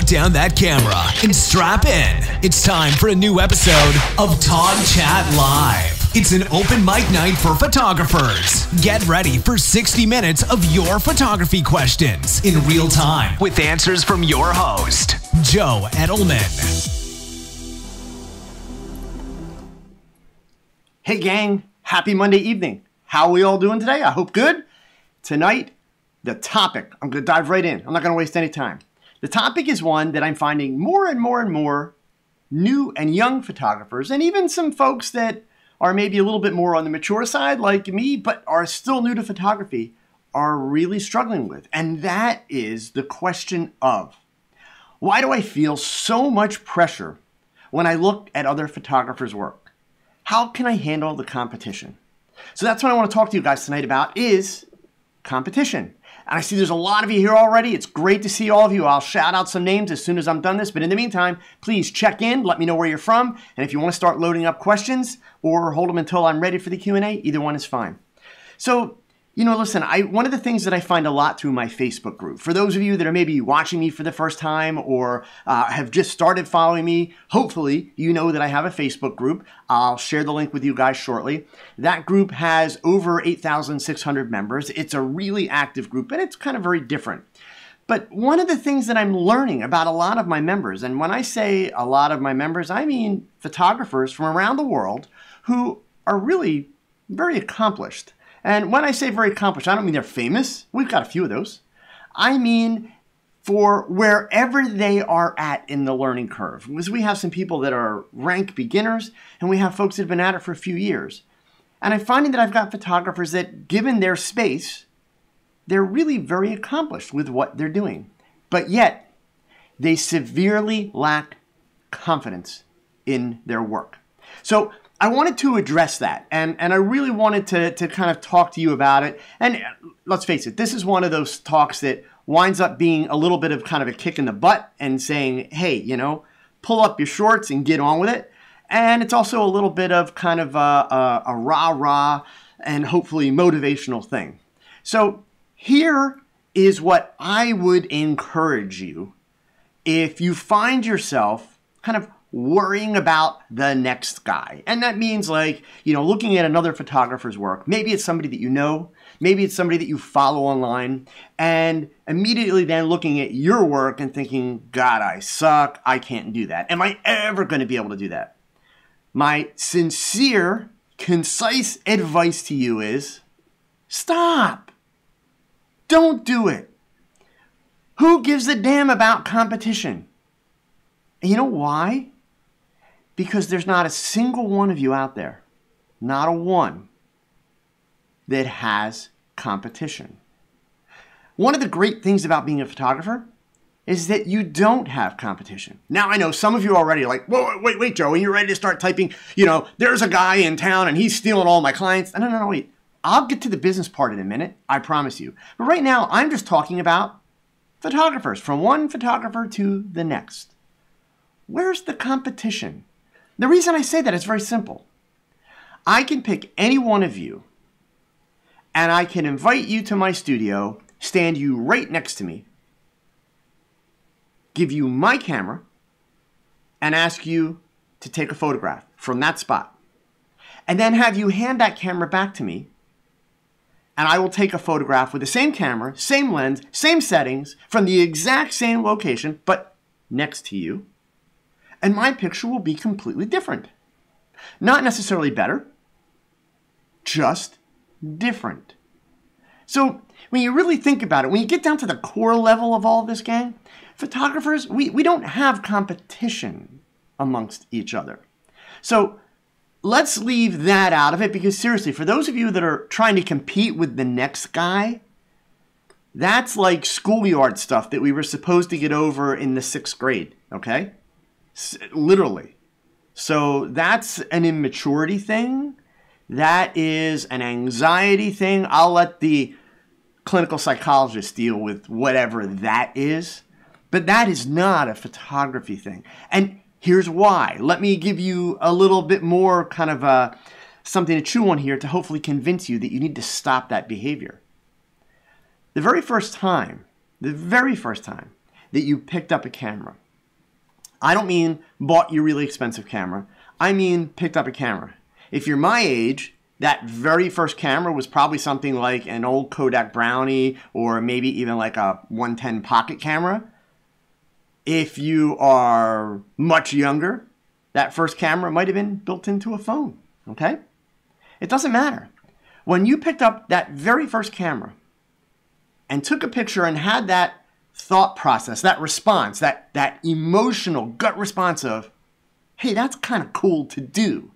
put down that camera and strap in. It's time for a new episode of TogChat Live. It's an open mic night for photographers. Get ready for 60 minutes of your photography questions in real time with answers from your host, Joe Edelman. Hey gang, happy Monday evening. How are we all doing today? I hope good. Tonight, the topic, I'm going to dive right in. I'm not going to waste any time. The topic is one that I'm finding more and more new and young photographers, and even some folks that are maybe a little bit more on the mature side like me, but are still new to photography, are really struggling with. And that is the question of, why do I feel so much pressure when I look at other photographers' work? How can I handle the competition? So that's what I want to talk to you guys tonight about, is competition. And I see there's a lot of you here already. It's great to see all of you. I'll shout out some names as soon as I'm done this. But in the meantime, please check in. Let me know where you're from. And if you want to start loading up questions or hold them until I'm ready for the Q&A, either one is fine. So, listen, one of the things that I find a lot through my Facebook group, for those of you that are maybe watching me for the first time or have just started following me, hopefully you know that I have a Facebook group. I'll share the link with you guys shortly. That group has over 8,600 members. It's a really active group, and it's kind of very different. But one of the things that I'm learning about a lot of my members, and when I say a lot of my members, I mean photographers from around the world who are really very accomplished. And when I say very accomplished, I don't mean they're famous. We've got a few of those. I mean for wherever they are at in the learning curve. Because we have some people that are rank beginners, and we have folks that have been at it for a few years. And I'm finding that I've got photographers that, given their space, they're really very accomplished with what they're doing. But yet, they severely lack confidence in their work. So I wanted to address that, and I really wanted to kind of talk to you about it. And let's face it, this is one of those talks that winds up being a little bit of kind of a kick in the butt and saying, hey, pull up your shorts and get on with it. And it's also a little bit of kind of a rah-rah and hopefully motivational thing. So here is what I would encourage you if you find yourself kind of worrying about the next guy. And that means looking at another photographer's work. Maybe it's somebody that you know, maybe it's somebody that you follow online, and immediately then looking at your work and thinking, God, I suck, I can't do that. Am I ever going to be able to do that? My sincere, concise advice to you is, stop. Don't do it. Who gives a damn about competition? And you know why? Because there's not a single one of you out there, not a one, that has competition. One of the great things about being a photographer is that you don't have competition. Now, I know some of you already are like, whoa, wait, Joe, and you're ready to start typing, there's a guy in town and he's stealing all my clients. No, wait. I'll get to the business part in a minute, I promise you. But right now, I'm just talking about photographers, from one photographer to the next. Where's the competition? The reason I say that is very simple. I can pick any one of you, and I can invite you to my studio, stand you right next to me, give you my camera, and ask you to take a photograph from that spot. And then have you hand that camera back to me, and I will take a photograph with the same camera, same lens, same settings, from the exact same location, but next to you. And my picture will be completely different. Not necessarily better, just different. So when you really think about it, when you get down to the core level of all this, gang, photographers, we don't have competition amongst each other. So let's leave that out of it, because seriously, for those of you that are trying to compete with the next guy, that's like schoolyard stuff that we were supposed to get over in the 6th grade, okay? Literally. So that's an immaturity thing. That is an anxiety thing. I'll let the clinical psychologist deal with whatever that is. But that is not a photography thing. And here's why. Let me give you a little bit more kind of something to chew on here to hopefully convince you that you need to stop that behavior. The very first time that you picked up a camera. I don't mean bought your really expensive camera. I mean picked up a camera. If you're my age, that very first camera was probably something like an old Kodak Brownie or maybe even like a 110 pocket camera. If you are much younger, that first camera might have been built into a phone, okay? It doesn't matter. When you picked up that very first camera and took a picture and had that thought process, that response, that emotional gut response of, hey, that's kind of cool to do,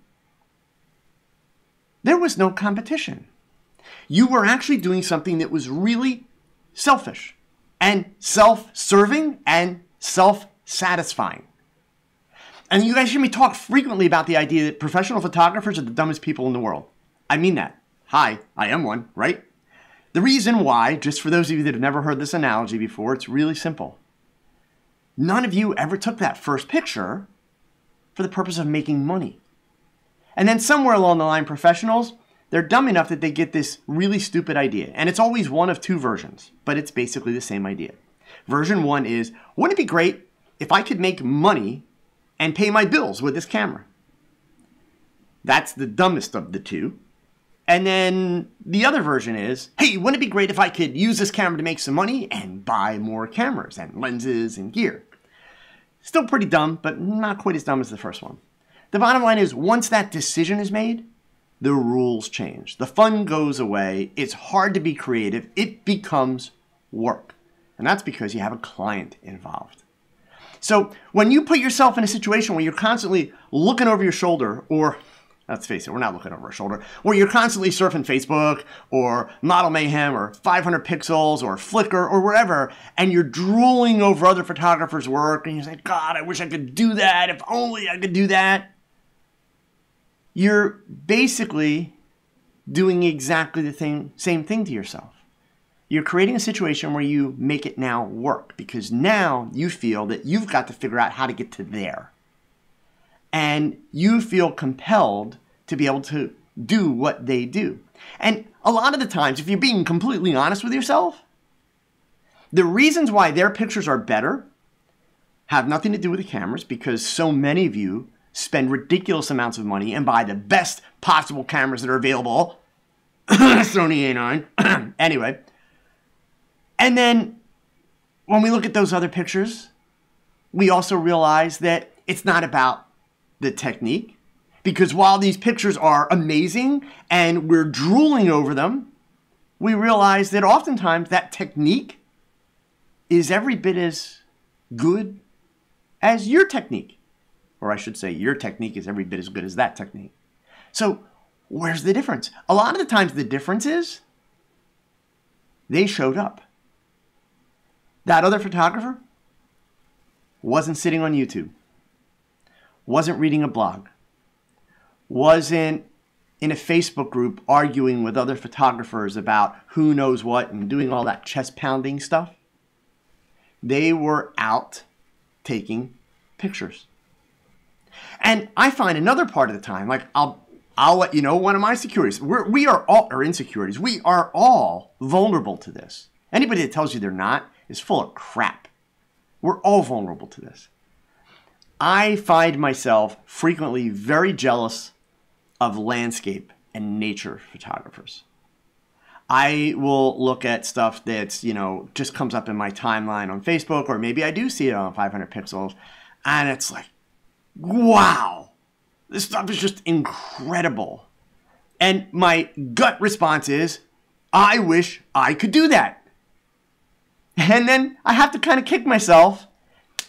there was no competition. You were actually doing something that was really selfish and self-serving and self-satisfying. And you guys hear me talk frequently about the idea that professional photographers are the dumbest people in the world. I mean that. Hi, I am one, right? The reason why, just for those of you that have never heard this analogy before, it's really simple. None of you ever took that first picture for the purpose of making money. And then somewhere along the line, professionals, they're dumb enough that they get this really stupid idea. And it's always one of two versions, but it's basically the same idea. Version one is, wouldn't it be great if I could make money and pay my bills with this camera? That's the dumbest of the two. And then the other version is, hey, wouldn't it be great if I could use this camera to make some money and buy more cameras and lenses and gear? Still pretty dumb, but not quite as dumb as the first one. The bottom line is, once that decision is made, the rules change. The fun goes away. It's hard to be creative. It becomes work. And that's because you have a client involved. So when you put yourself in a situation where you're constantly looking over your shoulder, or let's face it, we're not looking over our shoulder, where you're constantly surfing Facebook or Model Mayhem or 500 Pixels or Flickr or wherever, and you're drooling over other photographers' work, and you say, God, I wish I could do that. If only I could do that. You're basically doing exactly the same thing to yourself. You're creating a situation where you make it now work, because now you feel that you've got to figure out how to get to there. And you feel compelled to be able to do what they do. And a lot of the times, if you're being completely honest with yourself, the reasons why their pictures are better have nothing to do with the cameras, because so many of you spend ridiculous amounts of money and buy the best possible cameras that are available. Sony A9. Anyway. And then when we look at those other pictures, we also realize that it's not about the technique. Because while these pictures are amazing and we're drooling over them, we realize that oftentimes that technique is every bit as good as your technique. Or I should say, your technique is every bit as good as that technique. So where's the difference? A lot of the times the difference is they showed up. That other photographer wasn't sitting on YouTube, wasn't reading a blog, wasn't in a Facebook group arguing with other photographers about who knows what and doing all that chest pounding stuff. They were out taking pictures. And I find another part of the time, like I'll let you know one of my insecurities. We are all vulnerable to this. Anybody that tells you they're not is full of crap. We're all vulnerable to this. I find myself frequently very jealous of landscape and nature photographers. I will look at stuff that's, just comes up in my timeline on Facebook, or maybe I do see it on 500 Pixels, and it's like, wow, this stuff is just incredible. And my gut response is, I wish I could do that. And then I have to kind of kick myself,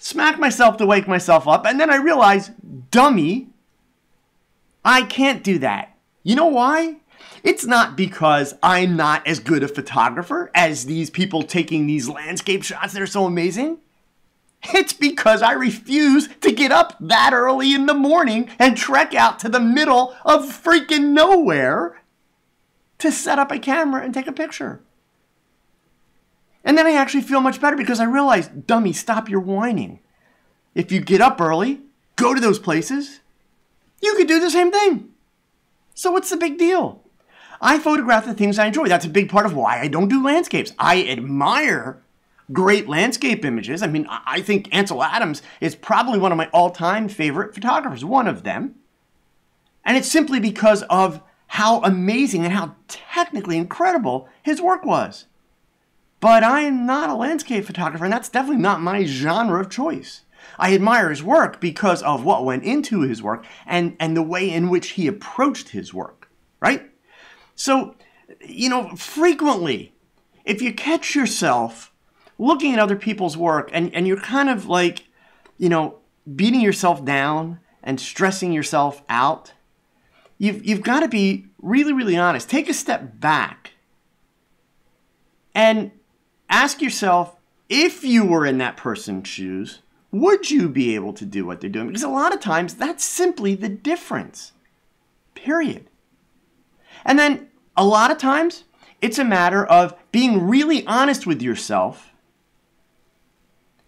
smack myself to wake myself up, and then I realize, dummy, I can't do that. You know why? It's not because I'm not as good a photographer as these people taking these landscape shots that are so amazing. It's because I refuse to get up that early in the morning and trek out to the middle of freaking nowhere to set up a camera and take a picture. And then I actually feel much better because I realize, dummy, stop your whining. If you get up early, go to those places, you could do the same thing. So what's the big deal? I photograph the things I enjoy. That's a big part of why I don't do landscapes. I admire great landscape images. I mean, I think Ansel Adams is probably one of my all-time favorite photographers, one of them. And it's simply because of how amazing and how technically incredible his work was. But I am not a landscape photographer, and that's definitely not my genre of choice. I admire his work because of what went into his work and the way in which he approached his work, right? So, frequently, if you catch yourself looking at other people's work and you're kind of like, beating yourself down and stressing yourself out, you've got to be really, really honest. Take a step back and ask yourself, if you were in that person's shoes, would you be able to do what they're doing? Because a lot of times that's simply the difference, period. And then a lot of times it's a matter of being really honest with yourself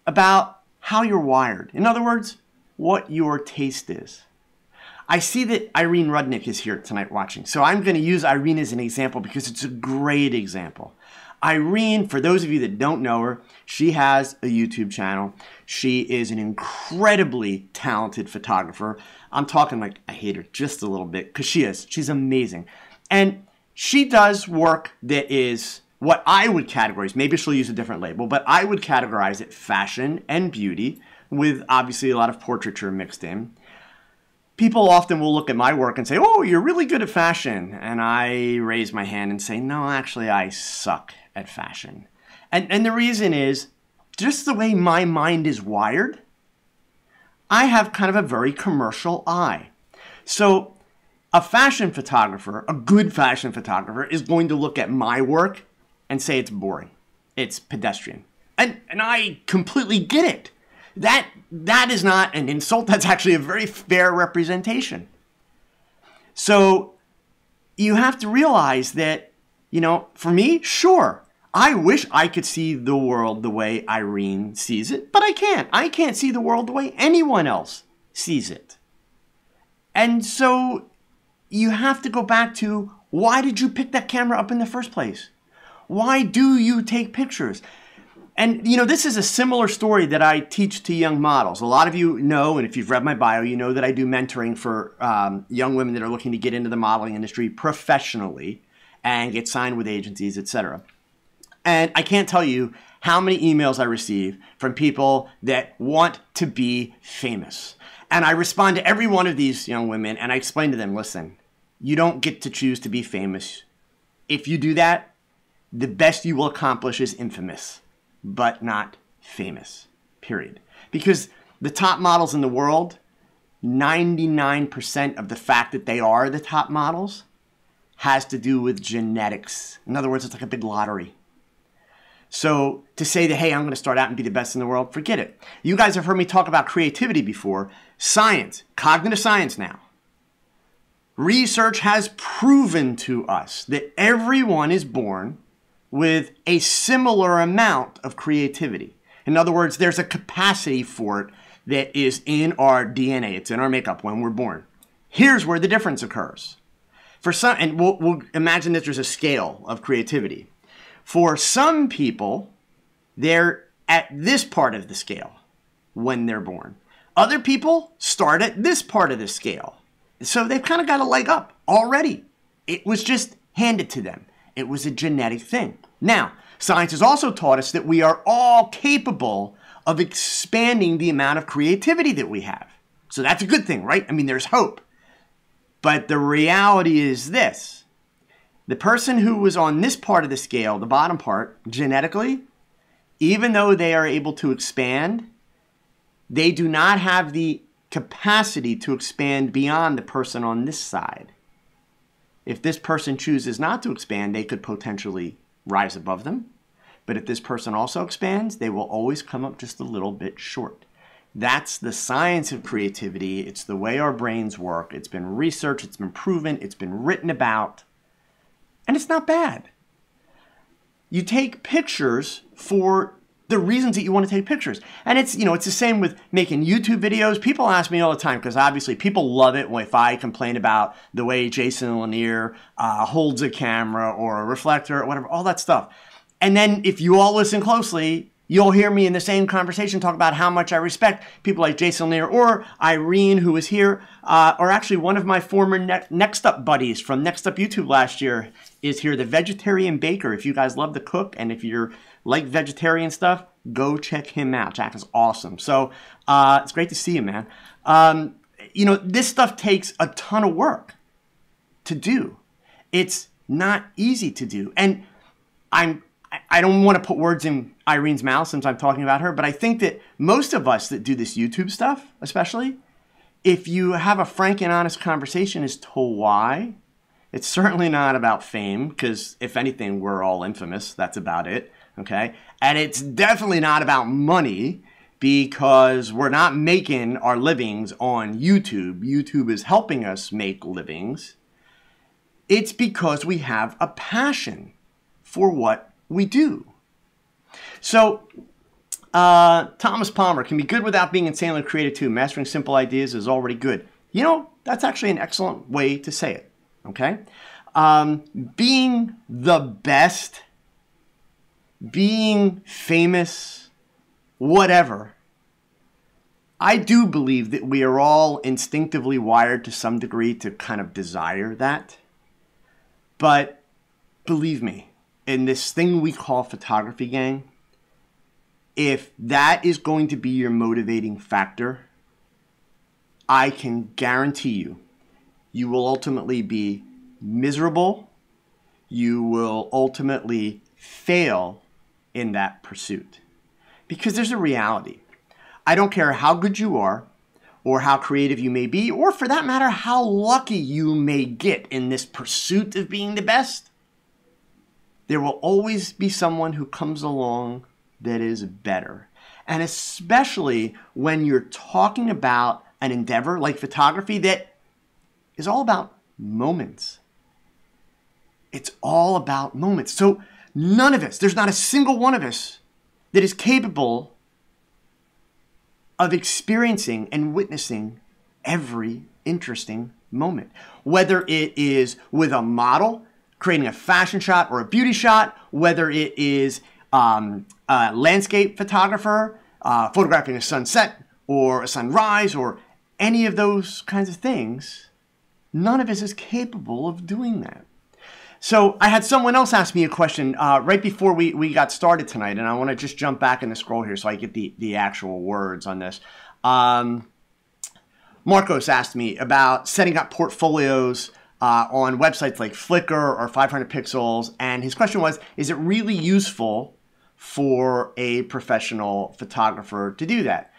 about how you're wired. In other words, what your taste is. I see that Irene Rudnick is here tonight watching, so I'm going to use Irene as an example because it's a great example. Irene, for those of you that don't know her, she has a YouTube channel. She is an incredibly talented photographer. I'm talking like I hate her just a little bit because she is. She's amazing. And she does work that is what I would categorize, maybe she'll use a different label, but I would categorize it fashion and beauty with obviously a lot of portraiture mixed in. People often will look at my work and say, oh, you're really good at fashion. And I raise my hand and say, no, actually, I suck at fashion. And the reason is just the way my mind is wired. I have kind of a very commercial eye. So a fashion photographer, a good fashion photographer, is going to look at my work and say it's boring. It's pedestrian. And I completely get it. That is not an insult. That's actually a very fair representation. So you have to realize that, for me, sure, I wish I could see the world the way Irene sees it, but I can't. I can't see the world the way anyone else sees it. And so you have to go back to, why did you pick that camera up in the first place? Why do you take pictures? And, this is a similar story that I teach to young models. A lot of you know, and if you've read my bio, you know that I do mentoring for young women that are looking to get into the modeling industry professionally and get signed with agencies, etc. And I can't tell you how many emails I receive from people that want to be famous. And I respond to every one of these young women and I explain to them, listen, you don't get to choose to be famous. If you do that, the best you will accomplish is infamous, but not famous, period. Because the top models in the world, 99% of the fact that they are the top models has to do with genetics. In other words, it's like a big lottery. So to say that, hey, I'm going to start out and be the best in the world, forget it. You guys have heard me talk about creativity before. Science, cognitive science now. Research has proven to us that everyone is born with a similar amount of creativity. In other words, there's a capacity for it that is in our DNA. It's in our makeup when we're born. Here's where the difference occurs. For some, and we'll imagine that there's a scale of creativity. For some people, they're at this part of the scale when they're born. Other people start at this part of the scale. So they've kind of got a leg up already. It was just handed to them. It was a genetic thing. Now, science has also taught us that we are all capable of expanding the amount of creativity that we have. So that's a good thing, right? I mean, there's hope. But the reality is this. The person who was on this part of the scale, the bottom part, genetically, even though they are able to expand, they do not have the capacity to expand beyond the person on this side. If this person chooses not to expand, they could potentially rise above them. But if this person also expands, they will always come up just a little bit short. That's the science of creativity. It's the way our brains work. It's been researched, it's been proven, it's been written about, and it's not bad. You take pictures for the reasons that you want to take pictures. And it's, it's the same with making YouTube videos. People ask me all the time, because obviously people love it if I complain about the way Jason Lanier holds a camera or a reflector or whatever, all that stuff. And then if you all listen closely, You'll hear me in the same conversation talk about how much I respect people like Jason Lear or Irene, who was here, or actually one of my former Next Up buddies from Next Up YouTube last year is here, the vegetarian baker. If you guys love to cook and if you're like vegetarian stuff, go check him out. Jack is awesome. So it's great to see you, man. You know, this stuff takes a ton of work to do. It's not easy to do. And I don't want to put words in Irene's mouth since I'm talking about her, but I think that most of us that do this YouTube stuff, especially, if you have a frank and honest conversation as to why, it's certainly not about fame, because if anything, we're all infamous. That's about it, okay? And it's definitely not about money, because we're not making our livings on YouTube. YouTube is helping us make livings. It's because we have a passion for what we do. So, Thomas Palmer, can be good without being insanely creative too. Mastering simple ideas is already good. You know, that's actually an excellent way to say it, okay? Being the best, being famous, whatever, I do believe that we are all instinctively wired to some degree to kind of desire that. But believe me, in this thing we call photography, gang, if that is going to be your motivating factor, I can guarantee you, you will ultimately be miserable. You will ultimately fail in that pursuit. Because there's a reality. I don't care how good you are, or how creative you may be, or for that matter, how lucky you may get in this pursuit of being the best. There will always be someone who comes along that is better. And especially when you're talking about an endeavor like photography that is all about moments. It's all about moments. So none of us, there's not a single one of us that is capable of experiencing and witnessing every interesting moment. Whether it is with a model, creating a fashion shot or a beauty shot, whether it is a landscape photographer, photographing a sunset or a sunrise or any of those kinds of things, none of us is capable of doing that. So I had someone else ask me a question right before we got started tonight, and I want to just jump back in the scroll here so I get the actual words on this. Marcos asked me about setting up portfolios on websites like Flickr or 500 Pixels, and his question was, is it really useful for a professional photographer to do that?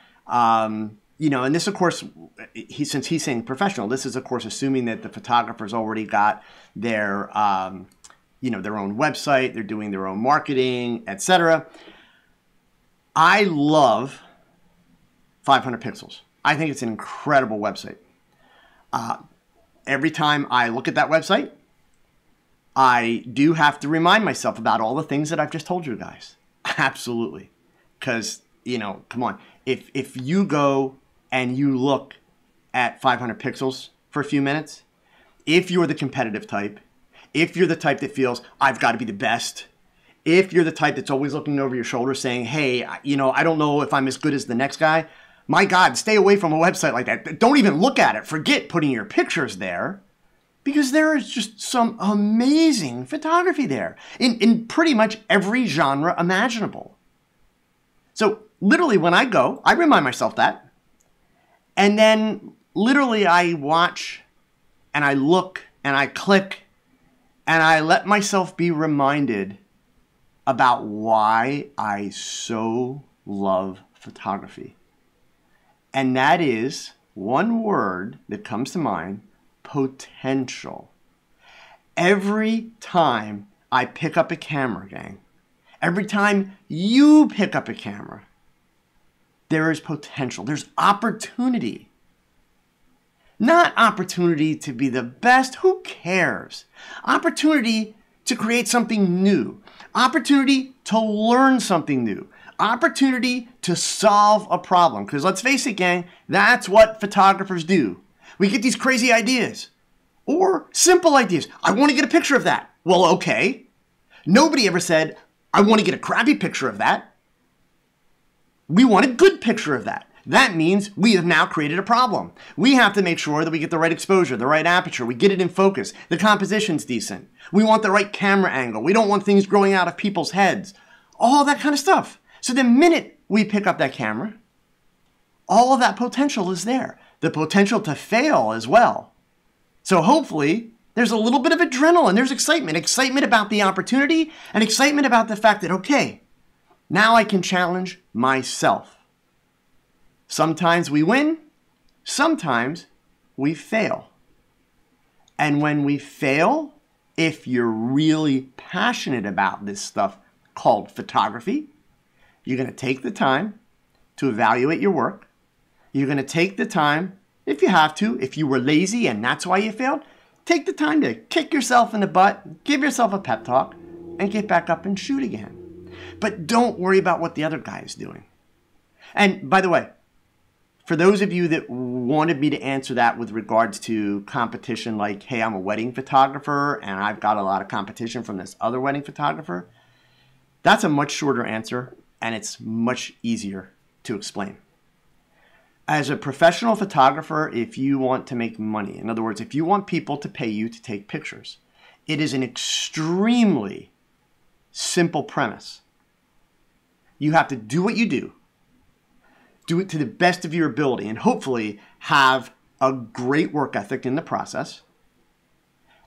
You know, and this, of course, since he's saying professional, this is, of course, assuming that the photographer's already got their, you know, their own website, they're doing their own marketing, etc. I love 500 Pixels. I think it's an incredible website. Every time I look at that website, I do have to remind myself about all the things that I've just told you guys. Absolutely. Because, you know, come on. If you go and you look at 500 Pixels for a few minutes, if you're the competitive type, if you're the type that feels, I've got to be the best, if you're the type that's always looking over your shoulder saying, hey, you know, I don't know if I'm as good as the next guy, my God, stay away from a website like that. Don't even look at it. Forget putting your pictures there, because there is just some amazing photography there in pretty much every genre imaginable. So literally when I go, I remind myself that. And then literally I watch and I look and I click and I let myself be reminded about why I so love photography. And that is one word that comes to mind: potential. Every time I pick up a camera, gang, every time you pick up a camera, there is potential. There's opportunity. Not opportunity to be the best. Who cares? Opportunity to create something new. Opportunity to learn something new. Opportunity to solve a problem. Because let's face it, gang, that's what photographers do. We get these crazy ideas. Or simple ideas. I want to get a picture of that. Well, okay. Nobody ever said, I want to get a crappy picture of that. We want a good picture of that. That means we have now created a problem. We have to make sure that we get the right exposure, the right aperture, we get it in focus, the composition's decent. We want the right camera angle. We don't want things growing out of people's heads. All that kind of stuff. So the minute we pick up that camera, all of that potential is there. The potential to fail as well. So hopefully there's a little bit of adrenaline. There's excitement. Excitement about the opportunity and excitement about the fact that, okay, now I can challenge myself. Sometimes we win, sometimes we fail. And when we fail, if you're really passionate about this stuff called photography, you're going to take the time to evaluate your work. You're going to take the time, if you have to, if you were lazy and that's why you failed, take the time to kick yourself in the butt, give yourself a pep talk, and get back up and shoot again. But don't worry about what the other guy is doing. And by the way, for those of you that wanted me to answer that with regards to competition, like, hey, I'm a wedding photographer and I've got a lot of competition from this other wedding photographer, that's a much shorter answer and it's much easier to explain. As a professional photographer, if you want to make money, in other words, if you want people to pay you to take pictures, it is an extremely simple premise. You have to do what you do it to the best of your ability, and hopefully have a great work ethic in the process.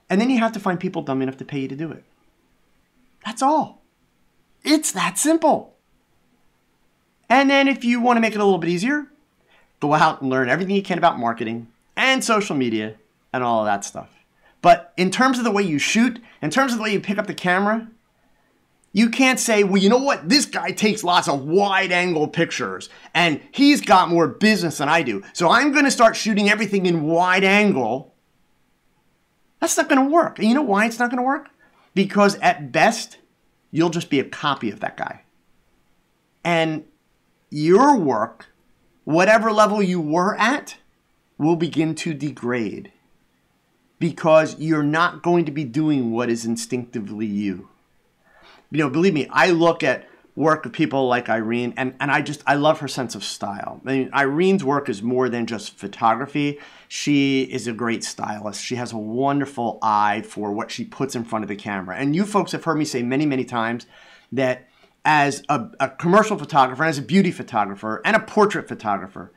And then you have to find people dumb enough to pay you to do it. That's all. It's that simple. And then if you want to make it a little bit easier, go out and learn everything you can about marketing and social media and all of that stuff. But in terms of the way you shoot, in terms of the way you pick up the camera, you can't say, well, you know what? This guy takes lots of wide angle pictures and he's got more business than I do. So I'm going to start shooting everything in wide angle. That's not going to work. And you know why it's not going to work? Because at best, you'll just be a copy of that guy. And your work, whatever level you were at, will begin to degrade because you're not going to be doing what is instinctively you. You know, believe me, I look at work of people like Irene, and I love her sense of style. I mean, Irene's work is more than just photography. She is a great stylist. She has a wonderful eye for what she puts in front of the camera. And you folks have heard me say many, many times that as a commercial photographer, and as a beauty photographer, and a portrait photographer,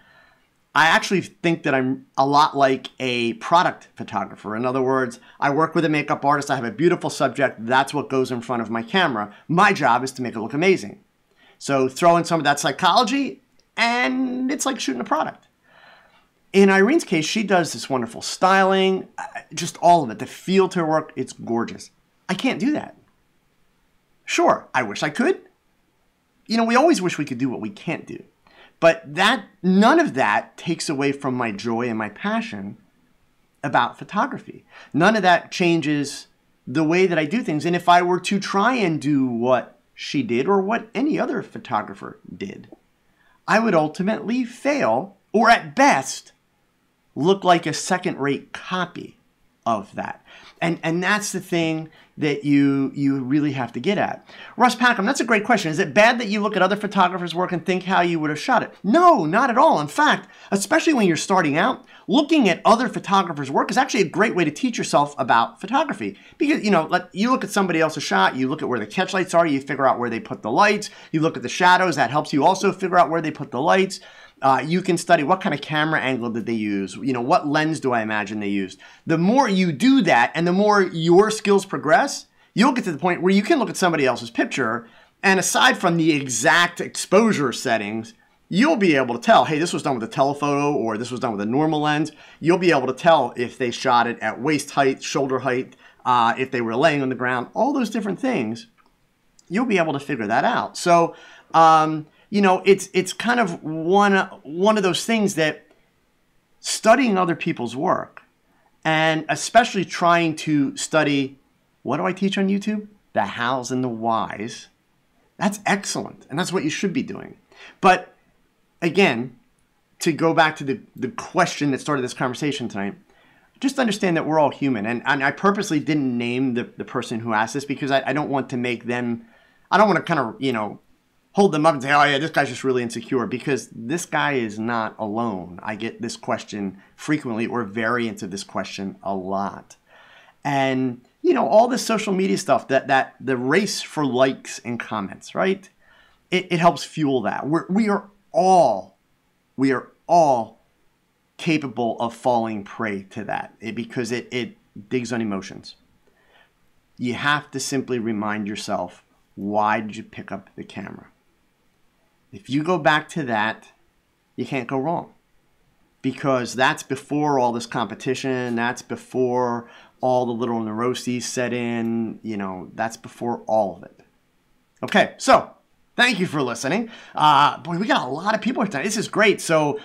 I actually think that I'm a lot like a product photographer. In other words, I work with a makeup artist. I have a beautiful subject. That's what goes in front of my camera. My job is to make it look amazing. So throw in some of that psychology and it's like shooting a product. In Irene's case, she does this wonderful styling, just all of it. The feel to her work, it's gorgeous. I can't do that. Sure, I wish I could. You know, we always wish we could do what we can't do. But none of that takes away from my joy and my passion about photography. None of that changes the way that I do things. And if I were to try and do what she did or what any other photographer did, I would ultimately fail, or at best, look like a second-rate copy of that. And that's the thing that you really have to get at. Russ Packham, that's a great question. Is it bad that you look at other photographers' work and think how you would have shot it? No, not at all. In fact, especially when you're starting out, looking at other photographers' work is actually a great way to teach yourself about photography. Because, you know, you look at somebody else's shot, you look at where the catch lights are, you figure out where they put the lights, you look at the shadows, that helps you also figure out where they put the lights. You can study what kind of camera angle did they use, you know, what lens do I imagine they used. The more you do that and the more your skills progress, you'll get to the point where you can look at somebody else's picture and aside from the exact exposure settings, you'll be able to tell, hey, this was done with a telephoto or this was done with a normal lens. You'll be able to tell if they shot it at waist height, shoulder height, if they were laying on the ground, all those different things. You'll be able to figure that out. So, you know, it's kind of one of those things that studying other people's work and especially trying to study, what do I teach on YouTube? The hows and the whys. That's excellent. And that's what you should be doing. But again, to go back to the question that started this conversation tonight, just understand that we're all human. And I purposely didn't name the person who asked this because I don't want to make them, I don't want to kind of, you know, hold them up and say, oh yeah, this guy's just really insecure, because this guy is not alone. I get this question frequently, or variants of this question a lot. And, you know, all this social media stuff, that the race for likes and comments, right? It helps fuel that. We are all capable of falling prey to that, because it digs on emotions. You have to simply remind yourself, why did you pick up the camera? If you go back to that, you can't go wrong, because that's before all this competition. That's before all the little neuroses set in. You know, that's before all of it. Okay, so thank you for listening. Boy, we got a lot of people here tonight. This is great. So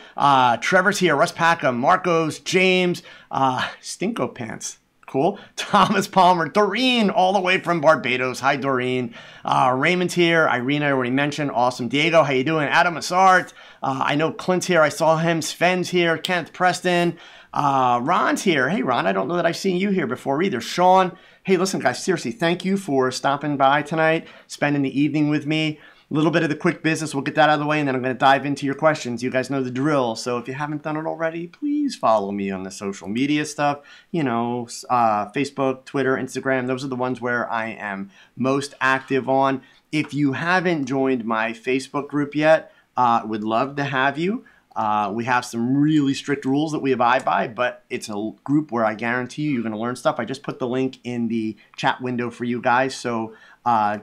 Trevor's here, Russ Packham, Marcos, James, Stinko Pants. Cool. Thomas Palmer, Doreen, all the way from Barbados. Hi, Doreen. Raymond's here. Irene, I already mentioned. Awesome. Diego, how you doing? Adam Assart. I know Clint's here. I saw him. Sven's here. Kenneth Preston. Ron's here. Hey, Ron, I don't know that I've seen you here before either. Sean. Hey, listen, guys, seriously, thank you for stopping by tonight, spending the evening with me. A little bit of the quick business. We'll get that out of the way, and then I'm going to dive into your questions. You guys know the drill. So if you haven't done it already, please follow me on the social media stuff. You know, Facebook, Twitter, Instagram. Those are the ones where I am most active on. If you haven't joined my Facebook group yet, would love to have you. We have some really strict rules that we abide by, but it's a group where I guarantee you're going to learn stuff. I just put the link in the chat window for you guys, so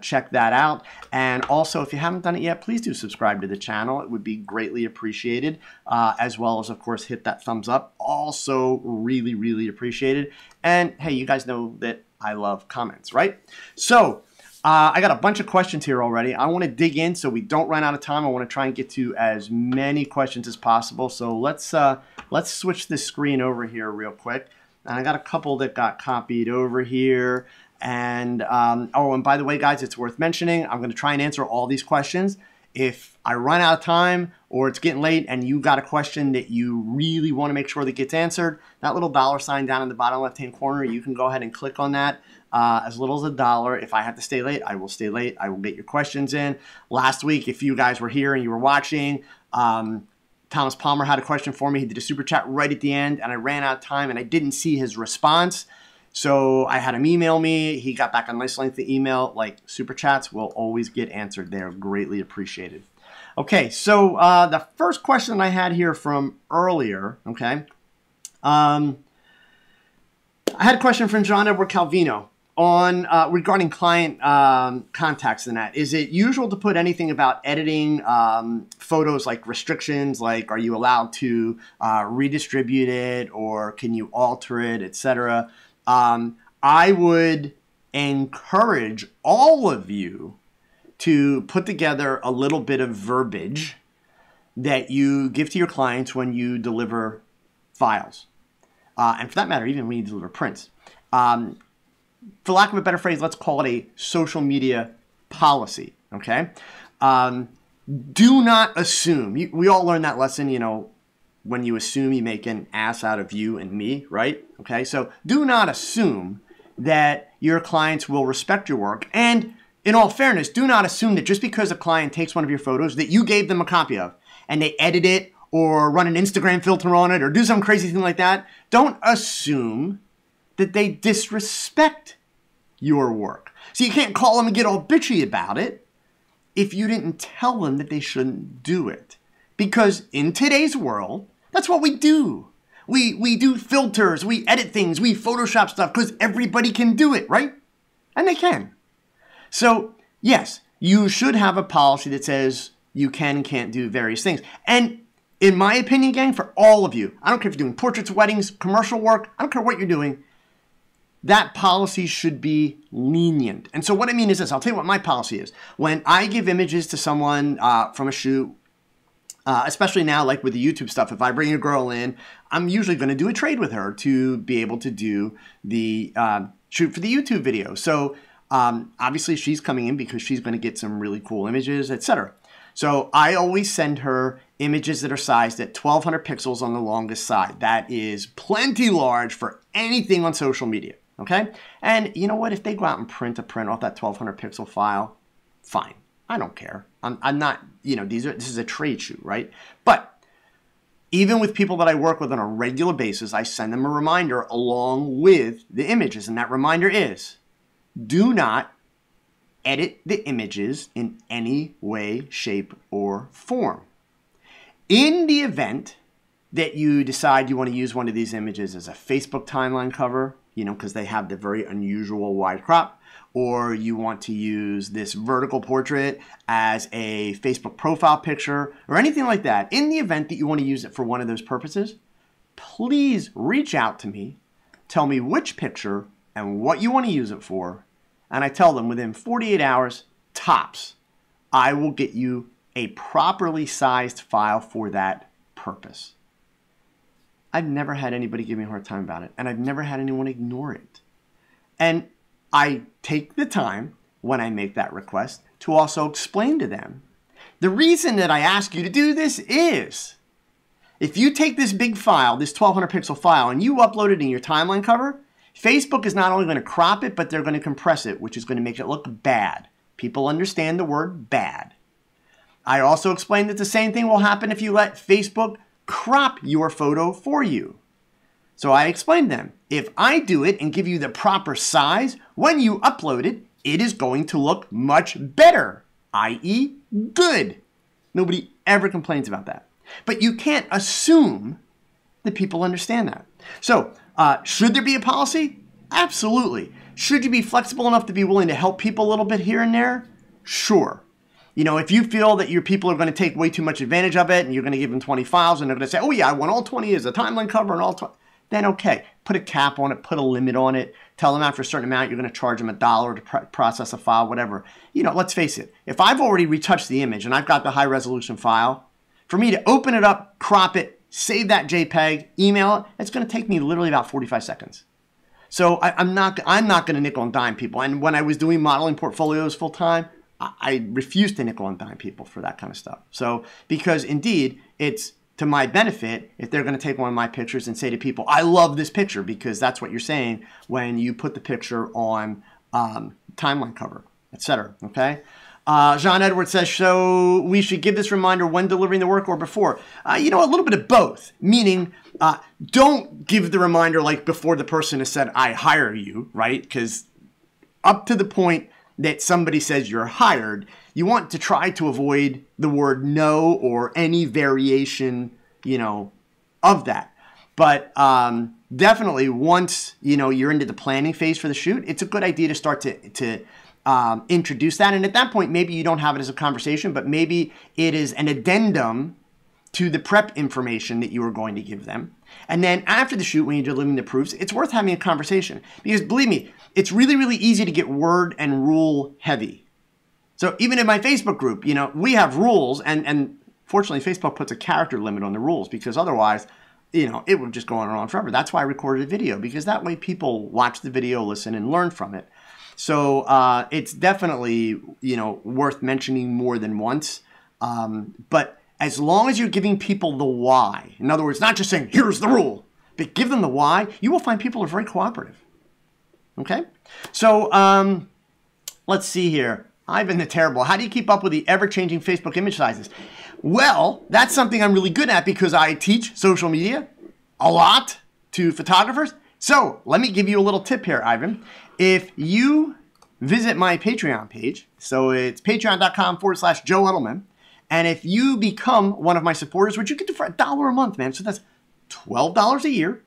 check that out. And also, if you haven't done it yet, please do subscribe to the channel. It would be greatly appreciated, as well as, of course, hit that thumbs up. Also really, really appreciated. And hey, you guys know that I love comments, right? So I got a bunch of questions here already. I want to dig in so we don't run out of time. I want to try and get to as many questions as possible. So let's switch the screen over here real quick. And I got a couple that got copied over here. And oh, and by the way, guys, it's worth mentioning, I'm going to try and answer all these questions. If I run out of time or it's getting late and you got a question that you really want to make sure that gets answered, that little $ down in the bottom left-hand corner, you can go ahead and click on that. As little as $1. If I have to stay late, I will stay late. I will get your questions in. Last week, if you guys were here and you were watching, Thomas Palmer had a question for me. He did a super chat right at the end, and I ran out of time, and I didn't see his response. So I had him email me. He got back a nice lengthy email. Like, super chats will always get answered. They're greatly appreciated. Okay, so the first question I had here from earlier, okay, I had a question from John Edward Calvino on regarding client contacts and that. Is it usual to put anything about editing photos, like restrictions, like are you allowed to redistribute it, or can you alter it, etc.? I would encourage all of you to put together a little bit of verbiage that you give to your clients when you deliver files. And for that matter, even when you deliver prints. For lack of a better phrase, let's call it a social media policy, okay? Do not assume. We all learned that lesson, you know, when you assume you make an ass out of you and me, right? Okay, so do not assume that your clients will respect your work. And in all fairness, do not assume that just because a client takes one of your photos that you gave them a copy of and they edit it or run an Instagram filter on it or do some crazy thing like that. Don't assume that they disrespect your work. So you can't call them and get all bitchy about it if you didn't tell them that they shouldn't do it. Because in today's world, that's what we do. We do filters, we edit things, we Photoshop stuff because everybody can do it, right? And they can. So yes, you should have a policy that says you can and can't do various things. And in my opinion, gang, for all of you, I don't care if you're doing portraits, weddings, commercial work, I don't care what you're doing, that policy should be lenient. And so what I mean is this, I'll tell you what my policy is. When I give images to someone from a shoot, especially now, like with the YouTube stuff, if I bring a girl in, I'm usually going to do a trade with her to be able to do the shoot for the YouTube video. So obviously she's coming in because she's going to get some really cool images, etc. So I always send her images that are sized at 1200 pixels on the longest side. That is plenty large for anything on social media, okay? And you know what? If they go out and print a print off that 1200 pixel file, fine. I don't care. I'm not, this is a trade shoot, right? But even with people that I work with on a regular basis, I send them a reminder along with the images. And that reminder is, do not edit the images in any way, shape, or form. In the event that you decide you want to use one of these images as a Facebook timeline cover, because they have the very unusual wide crop, or you want to use this vertical portrait as a Facebook profile picture, or anything like that, in the event that you want to use it for one of those purposes, please reach out to me, tell me which picture and what you want to use it for, and I tell them within 48 hours, tops, I will get you a properly sized file for that purpose. I've never had anybody give me a hard time about it, and I've never had anyone ignore it. And I take the time when I make that request to also explain to them. The reason that I ask you to do this is, if you take this big file, this 1200 pixel file, and you upload it in your timeline cover, Facebook is not only going to crop it, but they're going to compress it, which is going to make it look bad. People understand the word bad. I also explained that the same thing will happen if you let Facebook crop your photo for you. So I explained to them, if I do it and give you the proper size, when you upload it, it is going to look much better, i.e. good. Nobody ever complains about that. But you can't assume that people understand that. So should there be a policy? Absolutely. Should you be flexible enough to be willing to help people a little bit here and there? Sure. If you feel that your people are going to take way too much advantage of it and you're going to give them 20 files and they're going to say, oh yeah, I want all 20 as a timeline cover and all 20, then okay, put a cap on it, put a limit on it, tell them after a certain amount you're going to charge them $1 to process a file, whatever. Let's face it, if I've already retouched the image and I've got the high resolution file, for me to open it up, crop it, save that JPEG, email it, it's going to take me literally about 45 seconds. So I'm not going to nickel and dime people. And when I was doing modeling portfolios full time, I refuse to nickel and dime people for that kind of stuff. So, because indeed, it's to my benefit if they're going to take one of my pictures and say to people, I love this picture, because that's what you're saying when you put the picture on timeline cover, etc. Okay? Jean Edwards says, so we should give this reminder when delivering the work or before. A little bit of both, meaning don't give the reminder like before the person has said, I hire you, right? Because up to the point that somebody says you're hired, you want to try to avoid the word no or any variation, of that. But definitely once, you're into the planning phase for the shoot, it's a good idea to start to introduce that. And at that point, maybe you don't have it as a conversation, but maybe it is an addendum to the prep information that you are going to give them. And then after the shoot, when you're delivering the proofs, it's worth having a conversation. Because believe me, it's really, really easy to get word and rule heavy. So even in my Facebook group, we have rules, and fortunately Facebook puts a character limit on the rules, because otherwise, it would just go on and on forever. That's why I recorded a video, because that way people watch the video, listen, and learn from it. So it's definitely, worth mentioning more than once. But as long as you're giving people the why, in other words, not just saying, here's the rule, but give them the why, you will find people are very cooperative. Okay? So let's see here. Ivan the Terrible. How do you keep up with the ever-changing Facebook image sizes? Well, that's something I'm really good at, because I teach social media a lot to photographers. So let me give you a little tip here, Ivan. If you visit my Patreon page, so it's patreon.com/Joe Edelman, and if you become one of my supporters, which you can do for $1 a month, man, so that's $12 a year,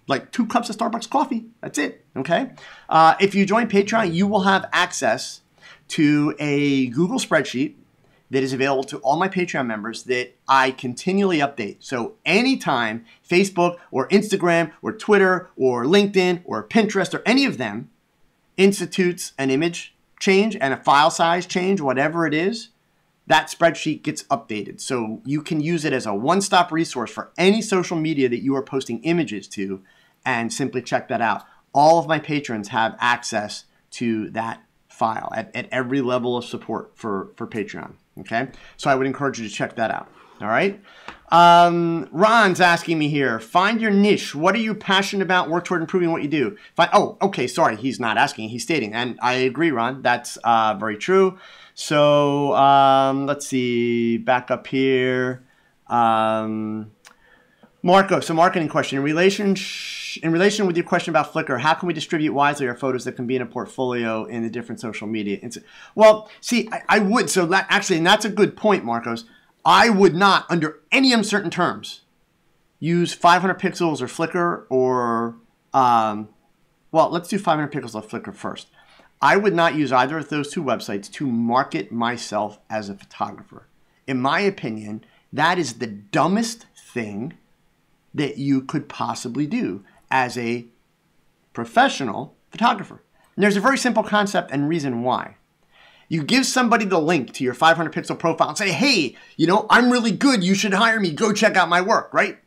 like 2 cups of Starbucks coffee, that's it, okay? If you join Patreon, you will have access to a Google spreadsheet that is available to all my Patreon members that I continually update. So anytime Facebook or Instagram or Twitter or LinkedIn or Pinterest or any of them institutes an image change and a file size change, whatever it is, that spreadsheet gets updated. So you can use it as a one-stop resource for any social media that you are posting images to, and simply check that out. All of my patrons have access to that file at every level of support for Patreon. Okay, so I would encourage you to check that out. All right. Ron's asking me here, find your niche. What are you passionate about? Work toward improving what you do. Oh, okay. Sorry. He's not asking. He's stating. And I agree, Ron. That's very true. So let's see. Back up here. Marco, so marketing question. In relation with your question about Flickr, how can we distribute wisely our photos that can be in a portfolio in the different social media? Well, see, I would. So that actually, and that's a good point, Marcos. I would not, under any uncertain terms, use 500 pixels or Flickr or, well, let's do 500 pixels of Flickr first. I would not use either of those two websites to market myself as a photographer. In my opinion, that is the dumbest thing that you could possibly do as a professional photographer. And there's a very simple concept and reason why. You give somebody the link to your 500 pixel profile and say, hey, you know, I'm really good. You should hire me. Go check out my work, right?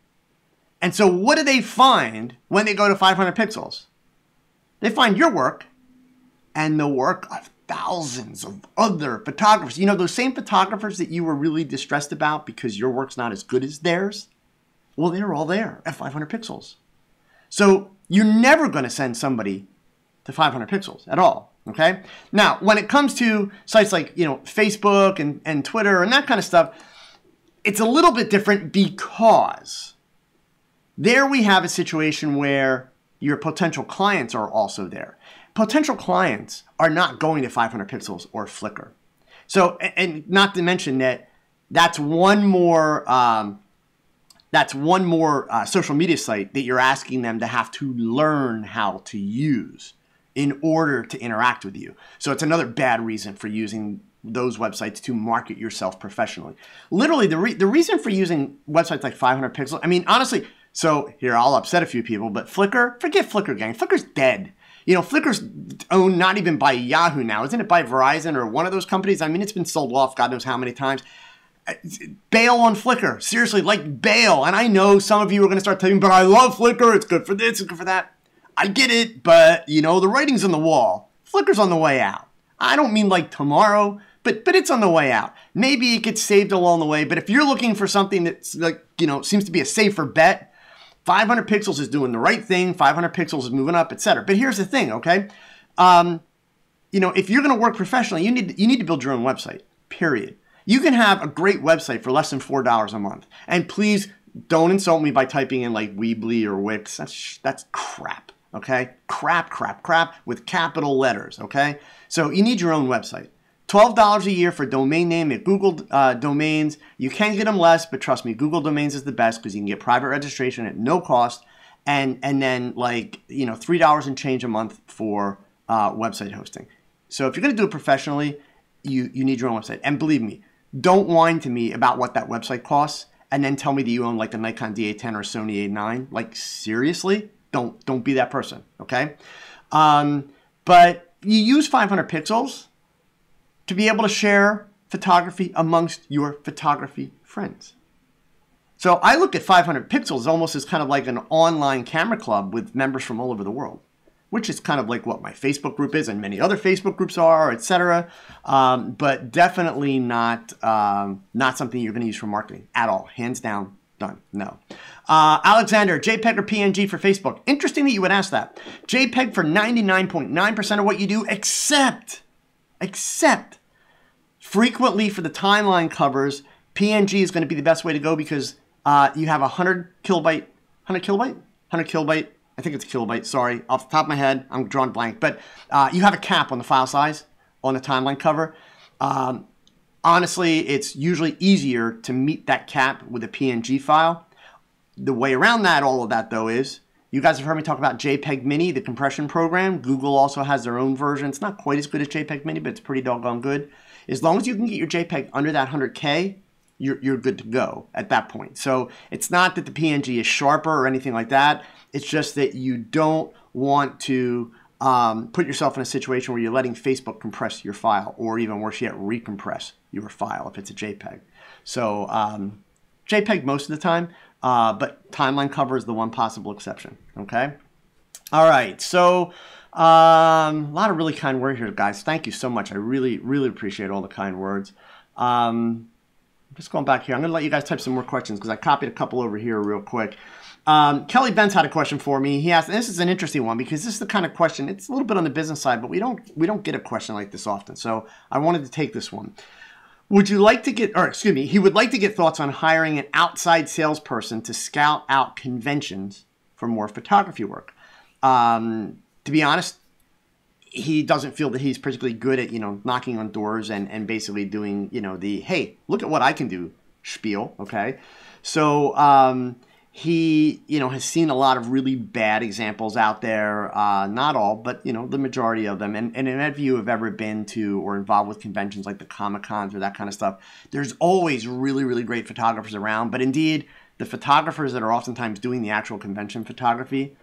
And so what do they find when they go to 500 pixels? They find your work and the work of thousands of other photographers. You know, those same photographers that you were really distressed about because your work's not as good as theirs, well, they're all there at 500 pixels. So you're never going to send somebody to 500 pixels at all. Okay. Now, when it comes to sites like, you know, Facebook and Twitter and that kind of stuff, it's a little bit different because there we have a situation where your potential clients are also there. Potential clients are not going to 500 pixels or Flickr. So, and not to mention that that's one more social media site that you're asking them to have to learn how to use in order to interact with you. So it's another bad reason for using those websites to market yourself professionally. Literally, the reason for using websites like 500 pixels, I mean, honestly, so here, I'll upset a few people, but Flickr, forget Flickr, gang. Flickr's dead. You know, Flickr's owned not even by Yahoo now. Isn't it by Verizon or one of those companies? I mean, it's been sold off God knows how many times. Bail on Flickr. Seriously, like bail. And I know some of you are going to start telling me, but I love Flickr. It's good for this, it's good for that. I get it, but, you know, the writing's on the wall. Flickr's on the way out. I don't mean like tomorrow, but it's on the way out. Maybe it gets saved along the way, but if you're looking for something that's like, you know, seems to be a safer bet, 500 pixels is doing the right thing, 500 pixels is moving up, etc. But here's the thing, okay? You know, if you're going to work professionally, you need to build your own website, period. You can have a great website for less than $4 a month. And please don't insult me by typing in like Weebly or Wix. That's crap. Okay? Crap with capital letters. Okay? So you need your own website. $12 a year for domain name at Google Domains. You can get them less, but trust me, Google Domains is the best because you can get private registration at no cost. And then like, you know, $3 and change a month for website hosting. So if you're going to do it professionally, you need your own website. And believe me, don't whine to me about what that website costs and then tell me that you own like the Nikon D810 or Sony A9. Like seriously? Don't be that person, okay? But you use 500 pixels to be able to share photography amongst your photography friends. So I look at 500 pixels almost as kind of like an online camera club with members from all over the world, which is kind of like what my Facebook group is and many other Facebook groups are, etc. But definitely not something you're going to use for marketing at all. Hands down, done. No. Alexander, JPEG or PNG for Facebook? Interesting that you would ask that. JPEG for 99.9% of what you do, except frequently for the timeline covers, PNG is going to be the best way to go because you have 100 kilobyte, I think it's a kilobyte, sorry, off the top of my head, I'm drawing blank, but you have a cap on the file size on the timeline cover. Honestly, it's usually easier to meet that cap with a PNG file. The way around all of that though is, you guys have heard me talk about JPEG Mini, the compression program. Google also has their own version. It's not quite as good as JPEG Mini, but it's pretty doggone good. As long as you can get your JPEG under that 100K, you're good to go at that point. So it's not that the PNG is sharper or anything like that. It's just that you don't want to put yourself in a situation where you're letting Facebook compress your file, or even worse yet, recompress your file if it's a JPEG. So JPEG most of the time, but timeline cover is the one possible exception. Okay. All right. So a lot of really kind words here, guys. Thank you so much. I really, really appreciate all the kind words. just going back here. I'm going to let you guys type some more questions because I copied a couple over here real quick. Kelly Benz had a question for me. He asked, and this is an interesting one because this is the kind of question, it's a little bit on the business side, but we don't get a question like this often. So I wanted to take this one. Would you like to get, or excuse me, he would like to get thoughts on hiring an outside salesperson to scout out conventions for more photography work. To be honest, he doesn't feel that he's particularly good at, knocking on doors and basically doing, the, hey, look at what I can do spiel, okay? So he, has seen a lot of really bad examples out there, not all, but, the majority of them. And if you have ever been to or involved with conventions like the Comic-Cons or that kind of stuff, there's always really, really great photographers around. But indeed, the photographers that are oftentimes doing the actual convention photography,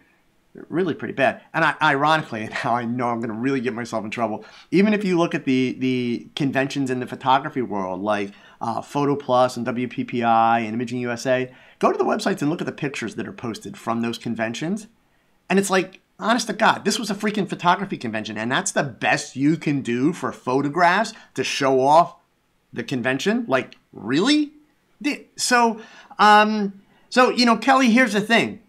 really pretty bad. And ironically, and now I know I'm going to really get myself in trouble, even if you look at the conventions in the photography world, like Photo Plus and WPPI and Imaging USA, go to the websites and look at the pictures that are posted from those conventions. And it's like, honest to God, this was a freaking photography convention. And that's the best you can do for photographs to show off the convention? Like, really? So, Kelly, here's the thing.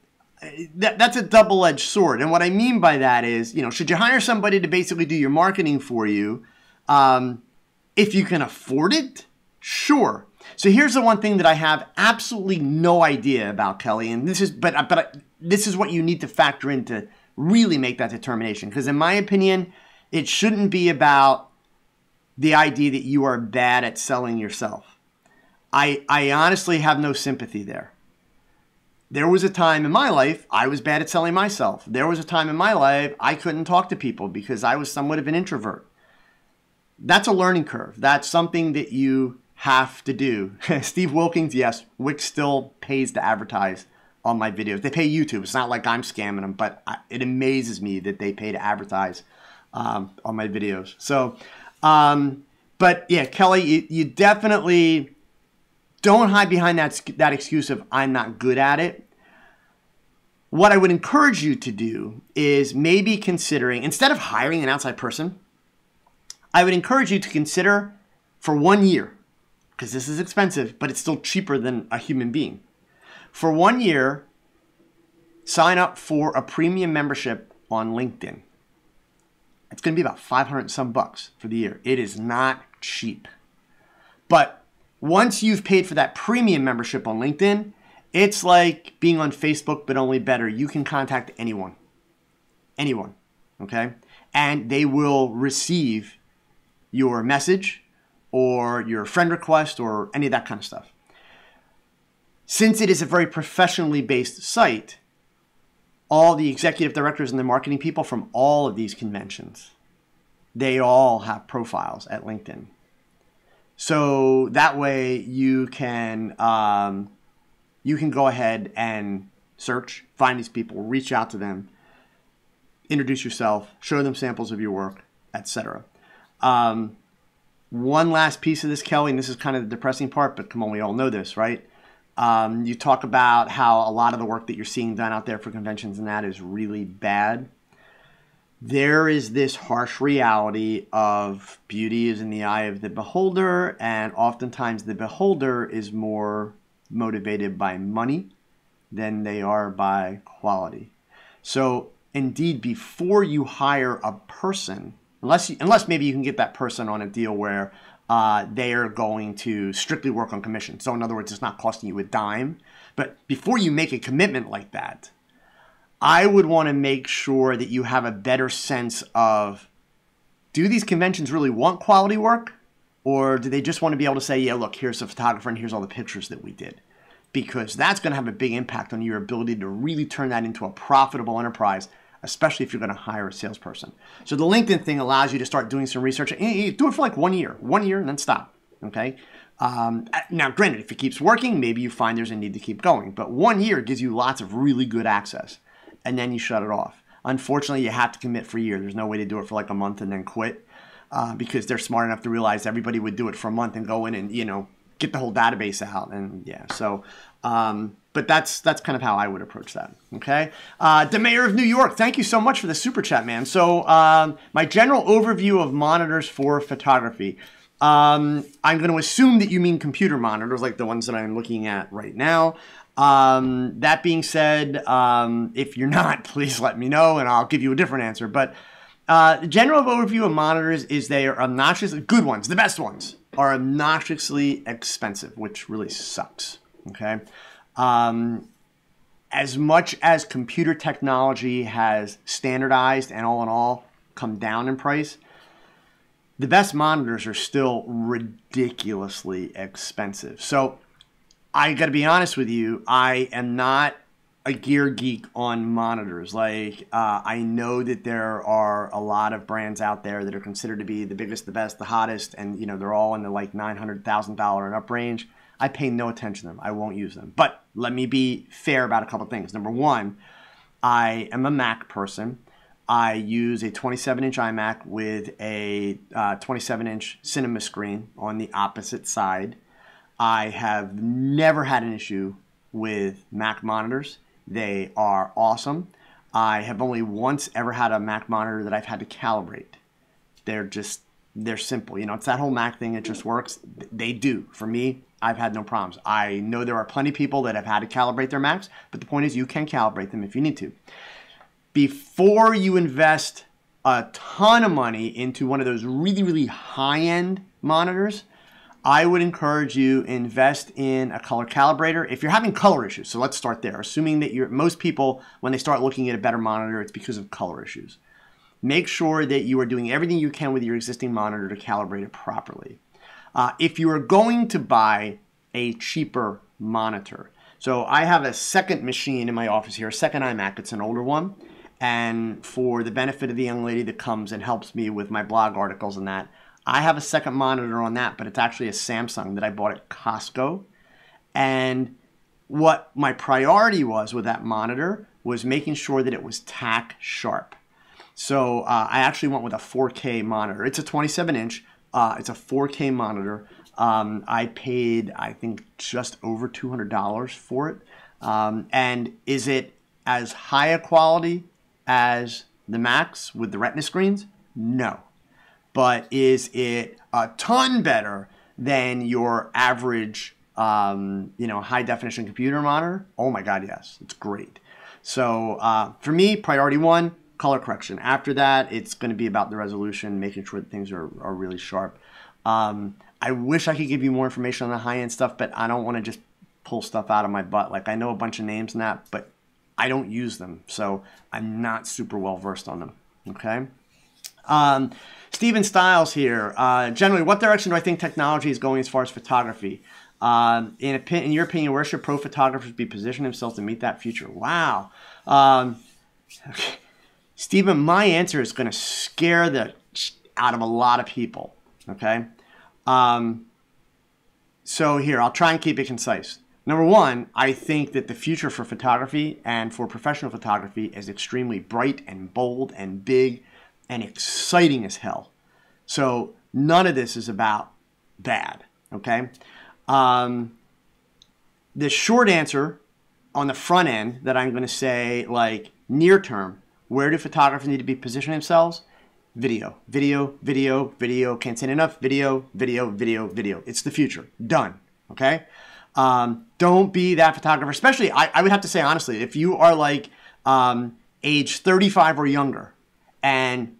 That's a double-edged sword. And what I mean by that is, should you hire somebody to basically do your marketing for you? If you can afford it, sure. So here's the one thing that I have absolutely no idea about, Kelly, and this is, this is what you need to factor in to really make that determination. Because in my opinion, it shouldn't be about the idea that you are bad at selling yourself. I honestly have no sympathy there. There was a time in my life I was bad at selling myself. There was a time in my life I couldn't talk to people because I was somewhat of an introvert. That's a learning curve. That's something that you have to do. Steve Wilkins, yes, Wix still pays to advertise on my videos. They pay YouTube. It's not like I'm scamming them, but it amazes me that they pay to advertise on my videos. So, but yeah, Kelly, you definitely don't hide behind that excuse of I'm not good at it. What I would encourage you to do is maybe considering, instead of hiring an outside person, I would encourage you to consider for 1 year, because this is expensive, but it's still cheaper than a human being. For 1 year, sign up for a premium membership on LinkedIn. It's going to be about 500 and some bucks for the year. It is not cheap. But once you've paid for that premium membership on LinkedIn, it's like being on Facebook, but only better. You can contact anyone, okay? And they will receive your message or your friend request or any of that kind of stuff. Since it is a very professionally based site, all the executive directors and the marketing people from all of these conventions, they all have profiles at LinkedIn. So that way you can go ahead and search, find these people, reach out to them, introduce yourself, show them samples of your work, etc. One last piece of this, Kelly, and this is kind of the depressing part, but come on, we all know this, right? You talk about how a lot of the work that you're seeing done out there for conventions and that is really bad. There is this harsh reality of beauty is in the eye of the beholder, and oftentimes the beholder is more motivated by money than they are by quality. So indeed, before you hire a person, unless maybe you can get that person on a deal where they are going to strictly work on commission. So in other words, it's not costing you a dime. But before you make a commitment like that, I would want to make sure that you have a better sense of, do these conventions really want quality work? Or do they just want to be able to say, yeah, look, here's the photographer and here's all the pictures that we did? Because that's going to have a big impact on your ability to really turn that into a profitable enterprise, especially if you're going to hire a salesperson. So the LinkedIn thing allows you to start doing some research. You do it for like 1 year and then stop, okay? Now, granted, if it keeps working, maybe you find there's a need to keep going. But 1 year gives you lots of really good access. And then you shut it off. Unfortunately, you have to commit for a year. There's no way to do it for like a month and then quit because they're smart enough to realize everybody would do it for a month and go in and, get the whole database out. And yeah, so, but that's kind of how I would approach that. Okay. The Mayor of New York, thank you so much for the super chat, man. So my general overview of monitors for photography. I'm going to assume that you mean computer monitors like the ones that I'm looking at right now. That being said, if you're not, please let me know and I'll give you a different answer. But the general overview of monitors is they are obnoxiously, good ones, the best ones, are obnoxiously expensive, which really sucks, okay? As much as computer technology has standardized and all in all come down in price, the best monitors are still ridiculously expensive. So I got to be honest with you, I am not a gear geek on monitors. Like, I know that there are a lot of brands out there that are considered to be the biggest, the best, the hottest, and you know they're all in the like $900,000 and up range. I pay no attention to them. I won't use them. But let me be fair about a couple things. Number one, I am a Mac person. I use a 27-inch iMac with a 27-inch cinema screen on the opposite side. I have never had an issue with Mac monitors. They are awesome. I have only once ever had a Mac monitor that I've had to calibrate. They're simple. You know, it's that whole Mac thing. It just works. They do. For me, I've had no problems. I know there are plenty of people that have had to calibrate their Macs, but the point is you can calibrate them if you need to. Before you invest a ton of money into one of those really, really high-end monitors, I would encourage you invest in a color calibrator if you're having color issues. So let's start there. Assuming that most people, when they start looking at a better monitor, it's because of color issues. Make sure that you are doing everything you can with your existing monitor to calibrate it properly. If you are going to buy a cheaper monitor, so I have a second machine in my office here, a second iMac. It's an older one. And for the benefit of the young lady that comes and helps me with my blog articles and that, I have a second monitor on that, but it's actually a Samsung that I bought at Costco. And what my priority was with that monitor was making sure that it was tack sharp. So I actually went with a 4K monitor. It's a 27-inch. It's a 4K monitor. I paid, I think, just over $200 for it. And is it as high a quality as the Macs with the Retina screens? No. But is it a ton better than your average, high definition computer monitor? Oh my God, yes. It's great. So for me, priority one, color correction. After that, it's going to be about the resolution, making sure that things are really sharp. I wish I could give you more information on the high-end stuff, but I don't want to just pull stuff out of my butt. Like, I know a bunch of names and that, but I don't use them, so I'm not super well versed on them, okay? Steven Stiles here. Generally, what direction do I think technology is going as far as photography? In your opinion, where should pro photographers be positioning themselves to meet that future? Wow. Okay. Steven, my answer is going to scare the out of a lot of people, okay? So here, I'll try and keep it concise. Number one, I think that the future for photography and for professional photography is extremely bright and bold and big and exciting as hell. So none of this is about bad, okay? The short answer on the front end that I'm going to say, like, near term, where do photographers need to be positioning themselves? Video, video, video, video. Can't say it enough. Video, video, video, video. It's the future. Done, okay? Don't be that photographer, especially, I would have to say, honestly, if you are like age 35 or younger and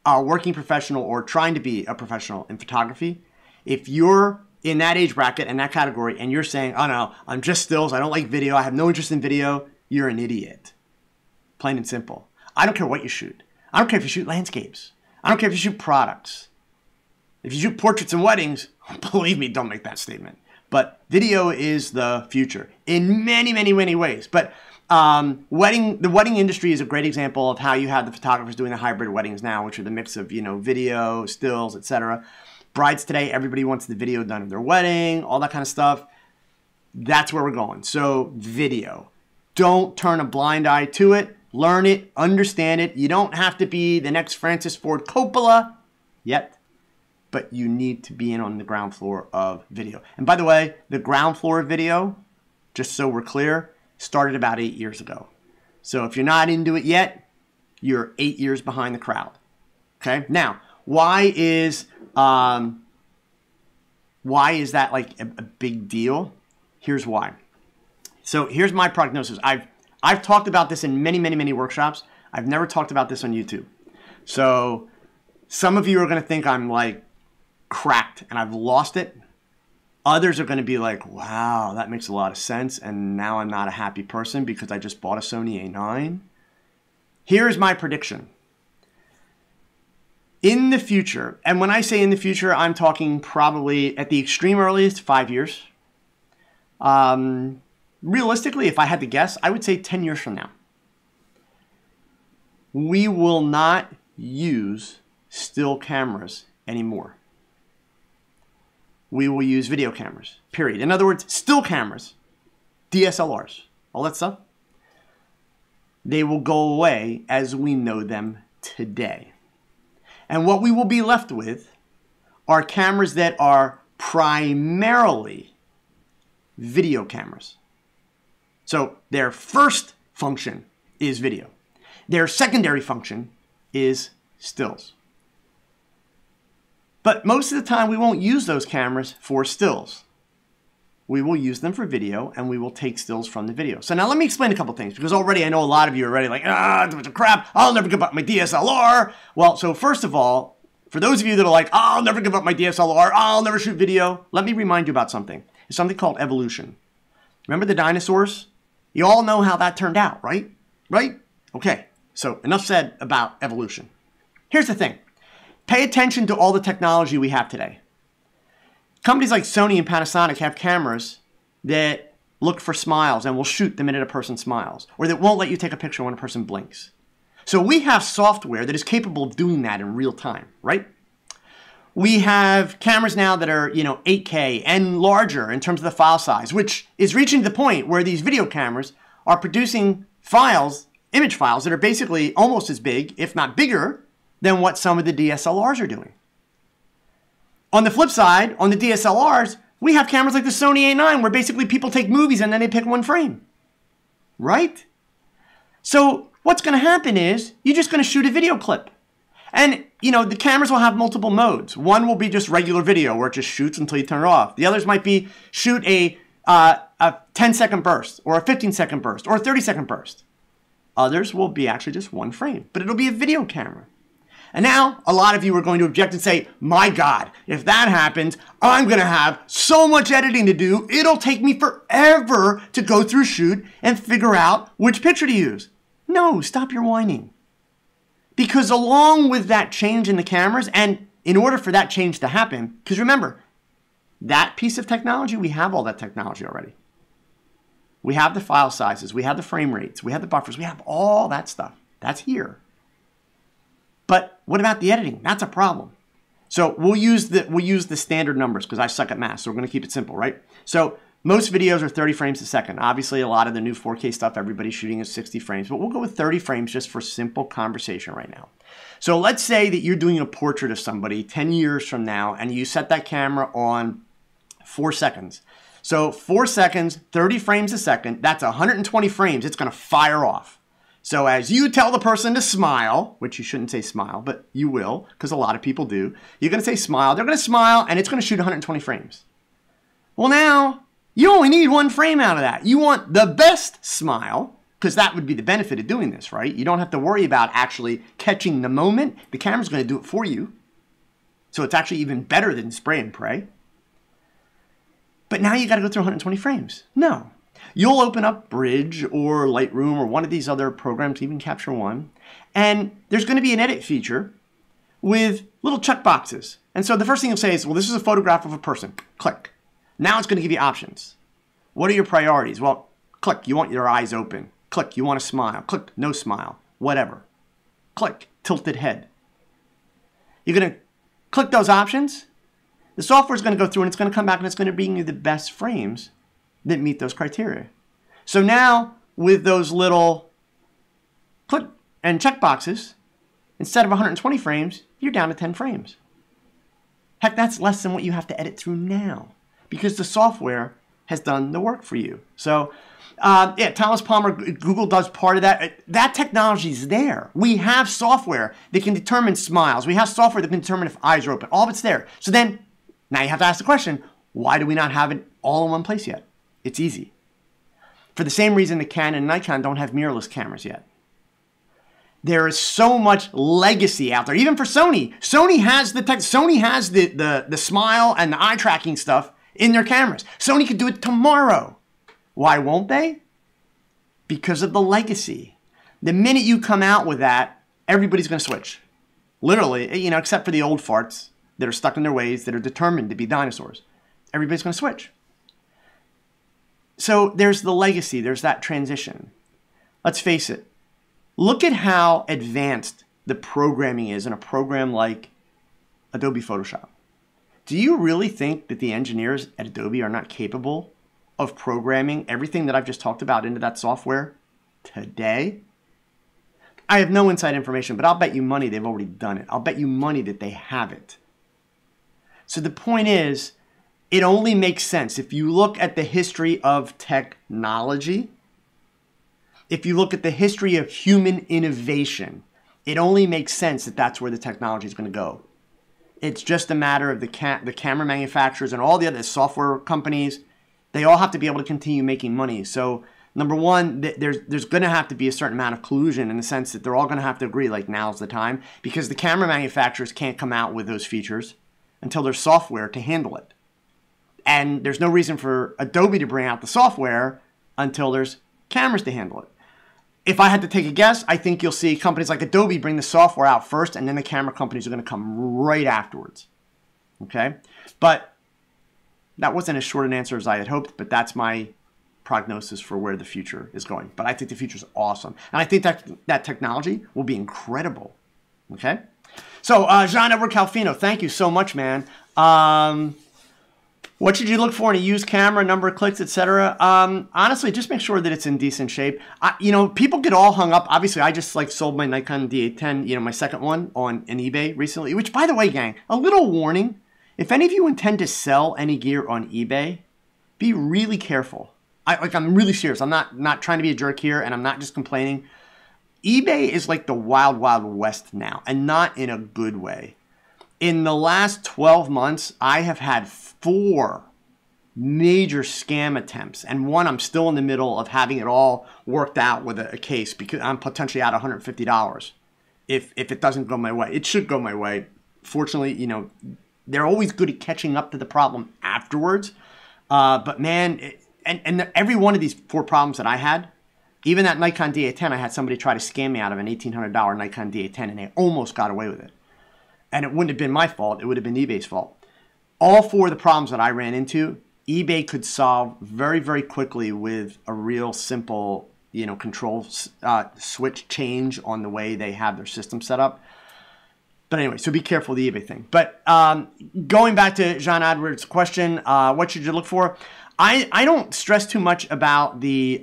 are a working professional or trying to be a professional in photography, if you're in that age bracket and that category and you're saying, oh no, I'm just stills, I don't like video, I have no interest in video, you're an idiot. Plain and simple. I don't care what you shoot. I don't care if you shoot landscapes. I don't care if you shoot products. If you shoot portraits and weddings, believe me, don't make that statement. But video is the future in many, many, many ways. But the wedding industry is a great example of how you have the photographers doing the hybrid weddings now, which are the mix of, video, stills, etc. Brides today, everybody wants the video done of their wedding, all that kind of stuff. That's where we're going. So video. Don't turn a blind eye to it. Learn it, understand it. You don't have to be the next Francis Ford Coppola yet, but you need to be in on the ground floor of video. And by the way, the ground floor of video, just so we're clear, started about 8 years ago. So if you're not into it yet, you're 8 years behind the crowd. Okay? Now, why is Why is that like a big deal? Here's why. So here's my prognosis. I've talked about this in many, many, many workshops. I've never talked about this on YouTube. So some of you are going to think I'm like cracked and I've lost it. Others are going to be like, wow, that makes a lot of sense. And now I'm not a happy person because I just bought a Sony A9. Here's my prediction. In the future, and when I say in the future, I'm talking probably at the extreme earliest, 5 years. Realistically, if I had to guess, I would say 10 years from now. We will not use still cameras anymore. We will use video cameras, period. In other words, still cameras, DSLRs, all that stuff, they will go away as we know them today. And what we will be left with are cameras that are primarily video cameras. So their first function is video. Their secondary function is stills. But most of the time we won't use those cameras for stills. We will use them for video and we will take stills from the video. So now let me explain a couple things because already I know a lot of you are already like, it's a crap, I'll never give up my DSLR. Well, so first of all, for those of you that are like, I'll never give up my DSLR, I'll never shoot video, let me remind you about something. It's something called evolution. Remember the dinosaurs? You all know how that turned out, right? Right? Okay, so enough said about evolution. Here's the thing. Pay attention to all the technology we have today. Companies like Sony and Panasonic have cameras that look for smiles and will shoot the minute a person smiles, or that won't let you take a picture when a person blinks. So we have software that is capable of doing that in real time, right? We have cameras now that are, 8K and larger in terms of the file size, which is reaching the point where these video cameras are producing files, image files that are basically almost as big, if not bigger, than what some of the DSLRs are doing. On the flip side, on the DSLRs, we have cameras like the Sony A9 where basically people take movies and then they pick one frame, right? So what's going to happen is you're just going to shoot a video clip. And, the cameras will have multiple modes. One will be just regular video where it just shoots until you turn it off. The others might be shoot a 10-second burst or a 15-second burst or a 30-second burst. Others will be actually just one frame, but it'll be a video camera. And now a lot of you are going to object and say, my God, if that happens, I'm going to have so much editing to do. It'll take me forever to go through shoot and figure out which picture to use. No, stop your whining. Because along with that change in the cameras, and in order for that change to happen, because remember, that piece of technology, we have all that technology already. We have the file sizes, we have the frame rates, we have the buffers, we have all that stuff. That's here. But what about the editing? That's a problem. So we'll use the standard numbers because I suck at math, so we're going to keep it simple, right? So most videos are 30 frames a second. Obviously, a lot of the new 4K stuff, everybody's shooting at 60 frames, but we'll go with 30 frames just for simple conversation right now. So let's say that you're doing a portrait of somebody 10 years from now, and you set that camera on 4 seconds. So 4 seconds, 30 frames a second, that's 120 frames. It's going to fire off. So as you tell the person to smile, which you shouldn't say smile, but you will, because a lot of people do, you're going to say smile. They're going to smile, and it's going to shoot 120 frames. Well, now, you only need one frame out of that. You want the best smile, because that would be the benefit of doing this, right? You don't have to worry about actually catching the moment. The camera's going to do it for you. So it's actually even better than spray and pray. But now you got to go through 120 frames. No. You'll open up Bridge or Lightroom or one of these other programs, even Capture One, and there's going to be an edit feature with little checkboxes. And so the first thing you'll say is, well, this is a photograph of a person. Click. Now it's going to give you options. What are your priorities? Well, click, you want your eyes open. Click, you want to smile. Click, no smile. Whatever. Click, tilted head. You're going to click those options. The software is going to go through and it's going to come back and it's going to bring you the best frames that meet those criteria. So now, with those little click and check boxes, instead of 120 frames, you're down to 10 frames. Heck, that's less than what you have to edit through now because the software has done the work for you. So, yeah, Thomas Palmer, Google does part of that. That technology is there. We have software that can determine smiles. We have software that can determine if eyes are open. All of it's there. So then, now you have to ask the question, Why do we not have it all in one place yet? It's easy. For the same reason the Canon and Nikon don't have mirrorless cameras yet. There is so much legacy out there, even for Sony. Sony has the smile and the eye tracking stuff in their cameras. Sony could do it tomorrow. Why won't they? Because of the legacy. The minute you come out with that, everybody's going to switch. Literally, you know, except for the old farts that are stuck in their ways, that are determined to be dinosaurs. Everybody's going to switch. So there's the legacy, there's that transition. Let's face it. Look at how advanced the programming is in a program like Adobe Photoshop. Do you really think that the engineers at Adobe are not capable of programming everything that I've just talked about into that software today? I have no inside information, but I'll bet you money they've already done it. I'll bet you money that they have it. So the point is, it only makes sense if you look at the history of technology, if you look at the history of human innovation, it only makes sense that that's where the technology is going to go. It's just a matter of the camera manufacturers and all the other software companies. They all have to be able to continue making money. So number one, there's going to have to be a certain amount of collusion in the sense that they're all going to have to agree, like, now's the time, because the camera manufacturers can't come out with those features until there's software to handle it. And there's no reason for Adobe to bring out the software until there's cameras to handle it. If I had to take a guess, I think you'll see companies like Adobe bring the software out first, and then the camera companies are going to come right afterwards. Okay? But that wasn't as short an answer as I had hoped, but that's my prognosis for where the future is going. But I think the future is awesome. And I think that technology will be incredible. Okay? So, Jean-Edward Calfino, thank you so much, man. What should you look for in a used camera, number of clicks, etc.? Honestly, just make sure that it's in decent shape. You know, people get all hung up. Obviously, I just sold my Nikon D810, you know, my second one on eBay recently, which, by the way, gang, a little warning. If any of you intend to sell any gear on eBay, be really careful. I'm really serious. I'm not trying to be a jerk here, and I'm not just complaining. eBay is like the wild, wild west now, and not in a good way. In the last 12 months, I have had 4 major scam attempts, and one I'm still in the middle of having it all worked out with a case because I'm potentially out $150 if it doesn't go my way. It should go my way. Fortunately, you know, they're always good at catching up to the problem afterwards. But man, every one of these 4 problems that I had, even that Nikon D810, I had somebody try to scam me out of an $1,800 Nikon D810, and they almost got away with it. And it wouldn't have been my fault. It would have been eBay's fault. All 4 of the problems that I ran into, eBay could solve very, very quickly with a real simple, you know, control switch change on the way they have their system set up. But anyway, so be careful of the eBay thing. But going back to Jean Edwards' question, what should you look for? I don't stress too much about the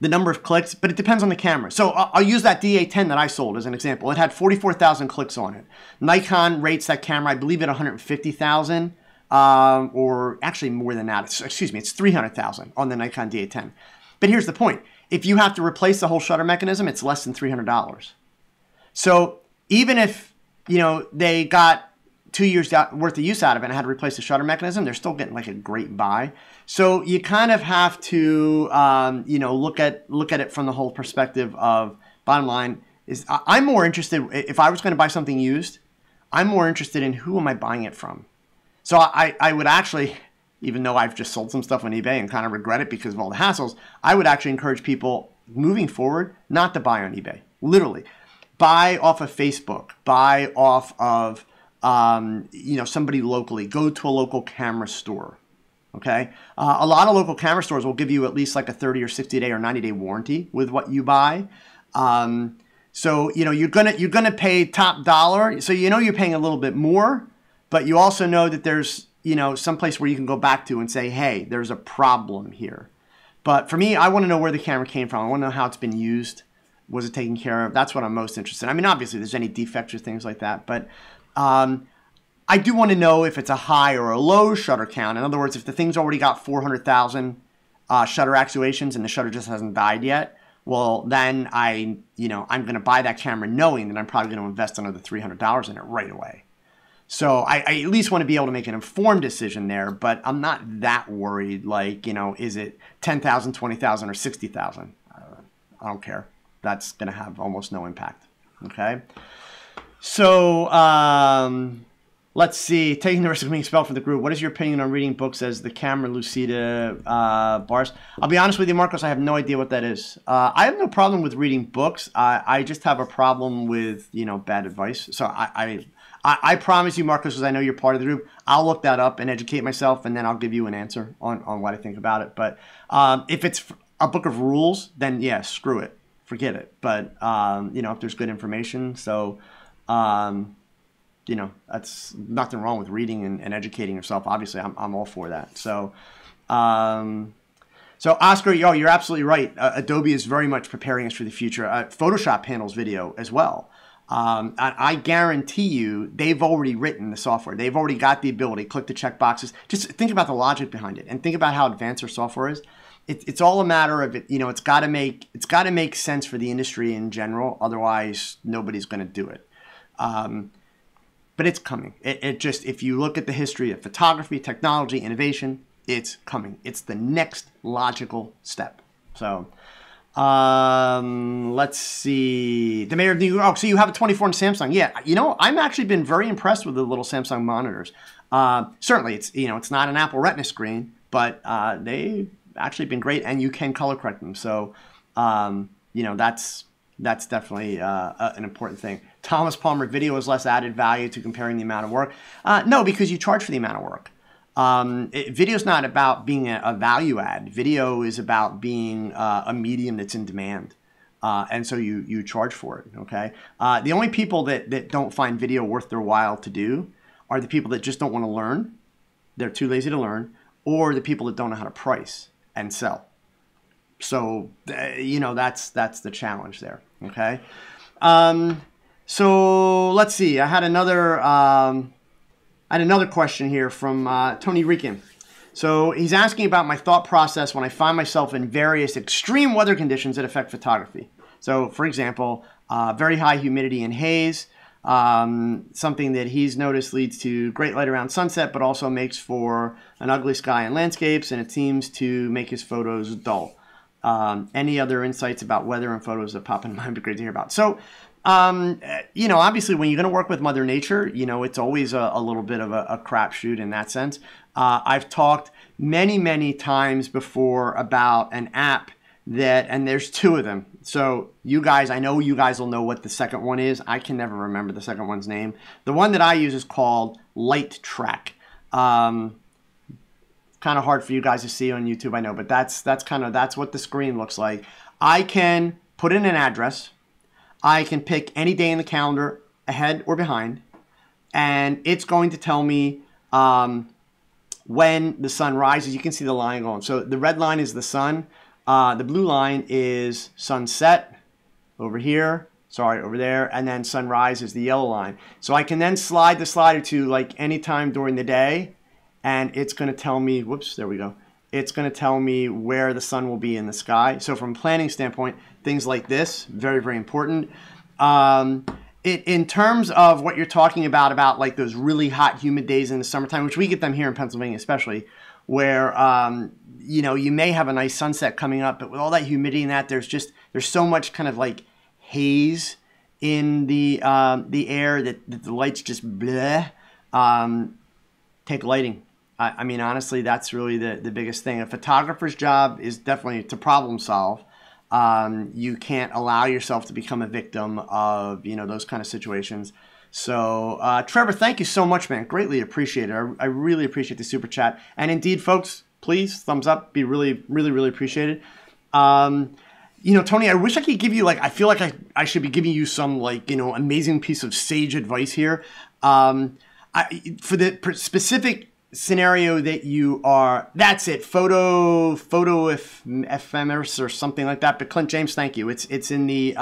number of clicks, but it depends on the camera. So I'll use that D810 that I sold as an example. It had 44,000 clicks on it. Nikon rates that camera, I believe, at 150,000, or actually more than that. Excuse me, it's 300,000 on the Nikon D810. But here's the point. If you have to replace the whole shutter mechanism, it's less than $300. So even if, you know, they got 2 years worth of use out of it and had to replace the shutter mechanism, they're still getting like a great buy. So you kind of have to, you know, look at it from the whole perspective of, bottom line is, I'm more interested, if I was going to buy something used, I'm more interested in who am I buying it from. So I would actually, even though I've just sold some stuff on eBay and kind of regret it because of all the hassles, I would actually encourage people moving forward not to buy on eBay. Literally, buy off of Facebook, buy off of you know, somebody locally. Go to a local camera store. Okay, a lot of local camera stores will give you at least like a 30 or 60 day or 90-day warranty with what you buy. So you know you're gonna pay top dollar. So you know you're paying a little bit more, but you also know that there's, you know, some place where you can go back to and say, hey, there's a problem here. But for me, I want to know where the camera came from. I want to know how it's been used. Was it taken care of? That's what I'm most interested in. I mean, obviously, there's any defects or things like that, but I do want to know if it's a high or a low shutter count. In other words, if the thing's already got 400,000 shutter actuations and the shutter just hasn't died yet, well, then I'm going to buy that camera knowing that I'm probably going to invest another $300 in it right away. So I at least want to be able to make an informed decision there, but I'm not that worried. Like, is it 10,000, 20,000, or 60,000? I don't care. That's going to have almost no impact. Okay. So let's see. Taking the risk of being expelled from the group. What is your opinion on reading books as the camera lucida bars? I'll be honest with you, Marcos. I have no idea what that is. I have no problem with reading books. I just have a problem with bad advice. So I promise you, Marcos, because I know you're part of the group, I'll look that up and educate myself, and then I'll give you an answer on what I think about it. But if it's a book of rules, then yeah, screw it. Forget it. But, if there's good information. So, that's nothing wrong with reading and educating yourself. Obviously, I'm all for that. So, Oscar, you're absolutely right. Adobe is very much preparing us for the future. Photoshop handles video as well. I guarantee you they've already written the software. They've already got the ability. Click the check boxes. Just think about the logic behind it, and think about how advanced their software is. It's all a matter of it. It's got to make sense for the industry in general. Otherwise, nobody's going to do it. But it's coming. It just, if you look at the history of photography, technology, innovation, it's coming. It's the next logical step. So. Let's see. The mayor of New York. Oh, so you have a 24-inch Samsung. Yeah, I'm actually been very impressed with the little Samsung monitors. Certainly, it's not an Apple Retina screen, but they've actually been great, and you can color correct them. So, that's definitely an important thing. Thomas Palmer, video is less added value to comparing the amount of work. No, because you charge for the amount of work. Video is not about being a value add. Video is about being a medium that's in demand. And so you charge for it, okay? The only people that don't find video worth their while to do are the people that just don't want to learn. They're too lazy to learn. Or the people that don't know how to price and sell. So, that's the challenge there, okay? So let's see. I had another question here from Tony Rican. So he's asking about my thought process when I find myself in various extreme weather conditions that affect photography. So, for example, very high humidity and haze, something that he's noticed leads to great light around sunset, but also makes for an ugly sky in landscapes, and it seems to make his photos dull. Any other insights about weather and photos that pop in mind would be great to hear about. So, obviously when you're going to work with Mother Nature, it's always a little bit of a crapshoot in that sense. I've talked many times before about an app and there's two of them. So I know you guys will know what the second one is. I can never remember the second one's name. The one that I use is called Light Track. Kind of hard for you guys to see on YouTube, I know, but that's what the screen looks like. I can put in an address. I can pick any day in the calendar, ahead or behind, and it's going to tell me when the sun rises. You can see the line going. So the red line is the sun. The blue line is sunset over here. Sorry, over there. And then sunrise is the yellow line. So I can then slide the slider to like any time during the day, and it's going to tell me, whoops, there we go. It's going to tell me where the sun will be in the sky. So from a planning standpoint, things like this, very, very important. In terms of what you're talking about like those really hot, humid days in the summertime, which we get them here in Pennsylvania especially, where, you may have a nice sunset coming up, but with all that humidity and that, there's so much kind of like haze in the air that the lights just bleh. Take lighting. I mean, honestly, that's really the biggest thing. A photographer's job is definitely to problem solve. You can't allow yourself to become a victim of, those kind of situations. So, Trevor, thank you so much, man. Greatly appreciate it. I really appreciate the super chat. And indeed, folks, please, thumbs up. Be really, really, really appreciated. Tony, I wish I could give you, I feel like I should be giving you some, amazing piece of sage advice here. For the specific scenario that you are, that's it, photo ephemeris or something like that. But Clint James, thank you. It's in the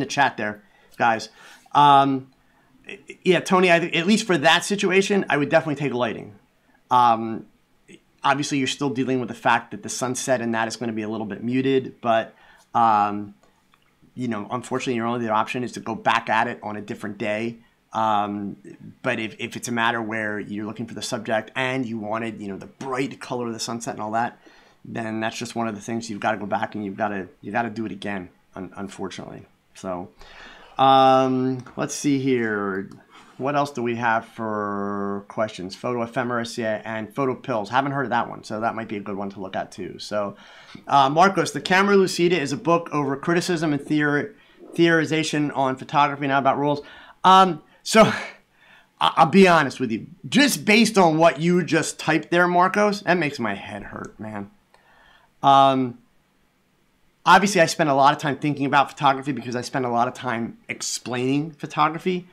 chat there, guys. Yeah, Tony, at least for that situation, I would definitely take lighting. Obviously, you're still dealing with the fact that the sunset and that is going to be a little bit muted, but unfortunately, your only option is to go back at it on a different day. But if it's a matter where you're looking for the subject and you wanted, the bright color of the sunset and all that, then that's just one of the things you've got to go back and you got to do it again, unfortunately. So, let's see here. What else do we have for questions? Photo ephemeris, yeah, and photo pills. Haven't heard of that one, so that might be a good one to look at too. So, Marcos, The Camera Lucida is a book over criticism and theorization on photography, not about rules. So, I'll be honest with you. Just based on what you just typed there, Marcos, that makes my head hurt, man. Obviously, I spend a lot of time thinking about photography because I spend a lot of time explaining photography.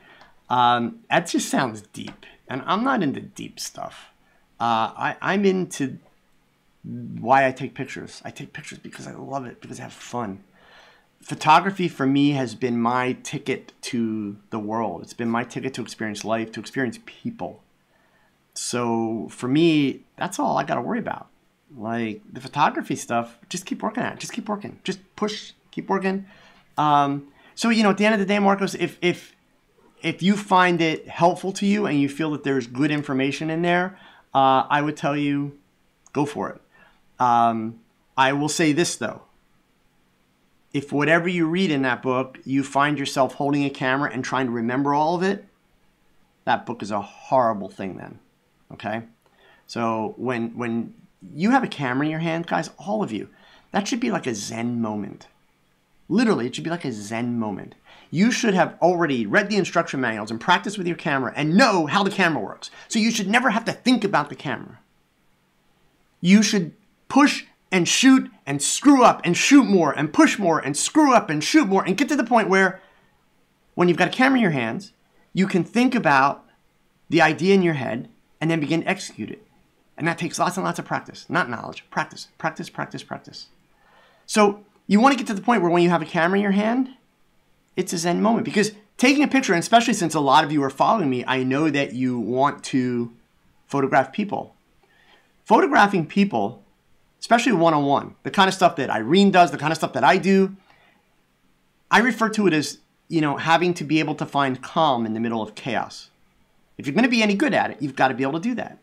That just sounds deep, and I'm not into deep stuff. I'm into why I take pictures. I take pictures because I love it, because I have fun. Photography for me has been my ticket to the world. It's been my ticket to experience life, to experience people. So for me, that's all I got to worry about. Like the photography stuff, just keep working at it. Just keep working. Just push, keep working. So, at the end of the day, Marcos, if you find it helpful to you and you feel that there's good information in there, I would tell you, go for it. I will say this, though. If whatever you read in that book, you find yourself holding a camera and trying to remember all of it, that book is a horrible thing then, okay? So when you have a camera in your hand, guys, all of you, that should be like a Zen moment. Literally, it should be like a Zen moment. You should have already read the instruction manuals and practiced with your camera and know how the camera works. So you should never have to think about the camera. You should push and shoot and screw up and shoot more and push more and screw up and shoot more and get to the point where when you've got a camera in your hands, you can think about the idea in your head and then begin to execute it. And that takes lots and lots of practice, not knowledge. Practice, practice, practice, practice. So you want to get to the point where when you have a camera in your hand, it's a Zen moment. Because taking a picture, and especially since a lot of you are following me, I know that you want to photograph people. Photographing people, especially one-on-one, the kind of stuff that Irene does, the kind of stuff that I do, I refer to it as, having to be able to find calm in the middle of chaos. If you're going to be any good at it, you've got to be able to do that.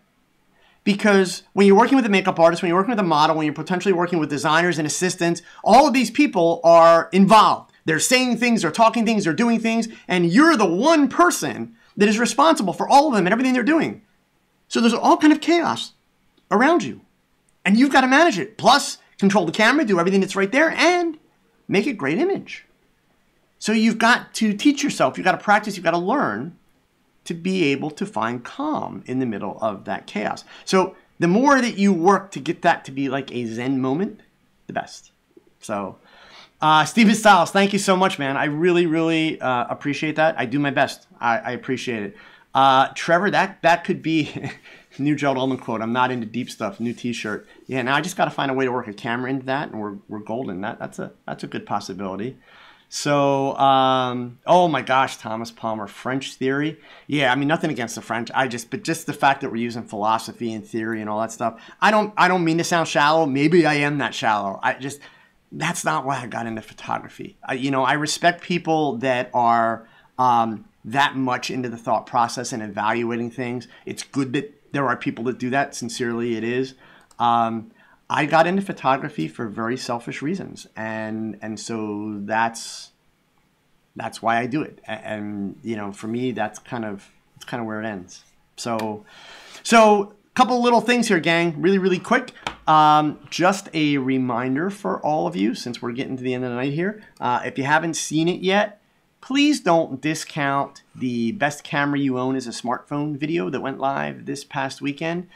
Because when you're working with a makeup artist, when you're working with a model, when you're potentially working with designers and assistants, all of these people are involved. They're saying things, they're talking things, they're doing things, and you're the one person that is responsible for all of them and everything they're doing. So there's all kind of chaos around you. And you've got to manage it. Plus, control the camera, do everything that's right there, and make a great image. So you've got to teach yourself, you've got to practice, you've got to learn to be able to find calm in the middle of that chaos. So the more that you work to get that to be like a Zen moment, the best. So Steven Stiles, thank you so much, man. I really, really appreciate that. I do my best. I appreciate it. Trevor, that could be new Joe Edelman quote. I'm not into deep stuff. New T-shirt. Yeah, now I just got to find a way to work a camera into that, and we're golden. That's a good possibility. So, oh my gosh, Thomas Palmer, French theory. Yeah, I mean, nothing against the French. But just the fact that we're using philosophy and theory and all that stuff. I don't mean to sound shallow. Maybe I am that shallow. That's not why I got into photography. I respect people that are that much into the thought process and evaluating things. It's good that there are people that do that. Sincerely, it is. I got into photography for very selfish reasons, and so that's why I do it. And for me, that's kind of where it ends. So a couple little things here, gang. Really, really quick. Just a reminder for all of you, since we're getting to the end of the night here. If you haven't seen it yet, please don't discount the best camera you own is a smartphone video that went live this past weekend.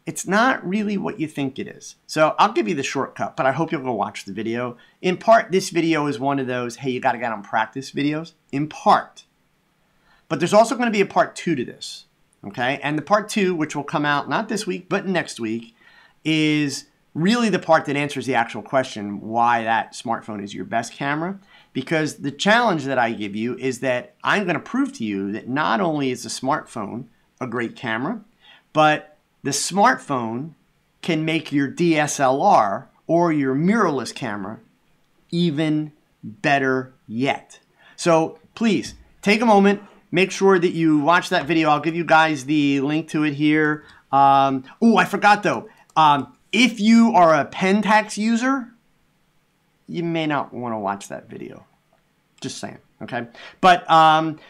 It's not really what you think it is. So I'll give you the shortcut, but I hope you'll go watch the video. In part, this video is one of those, hey, you got to get on practice videos. In part. But there's also going to be a part 2 to this. Okay? And the part 2, which will come out not this week, but next week, is really the part that answers the actual question, why that smartphone is your best camera. Because the challenge that I give you is that I'm going to prove to you that not only is the smartphone a great camera, but the smartphone can make your DSLR or your mirrorless camera even better yet. So please take a moment, make sure that you watch that video. I'll give you guys the link to it here. Oh, I forgot though. If you are a Pentax user, you may not want to watch that video. Just saying, okay? But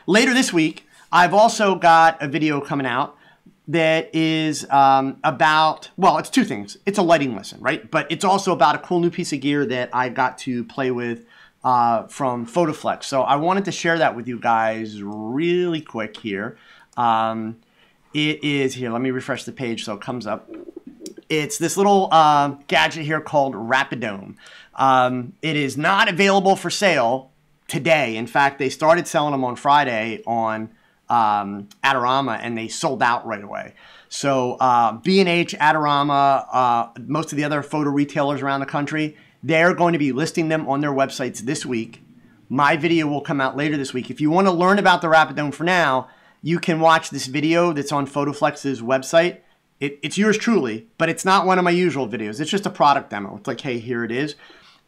later this week, I've also got a video coming out that is about, well, it's two things. It's a lighting lesson, right? But it's also about a cool new piece of gear that I got to play with from PhotoFlex. So I wanted to share that with you guys really quick here. It is here. Let me refresh the page so it comes up. It's this little gadget here called Rapidome. It is not available for sale today. In fact, they started selling them on Friday on Adorama, and they sold out right away. So B&H, Adorama, most of the other photo retailers around the country, they're going to be listing them on their websites this week. My video will come out later this week. If you want to learn about the Rapidome for now, you can watch this video that's on PhotoFlex's website. It's yours truly, but it's not one of my usual videos. It's just a product demo. It's like, hey, here it is.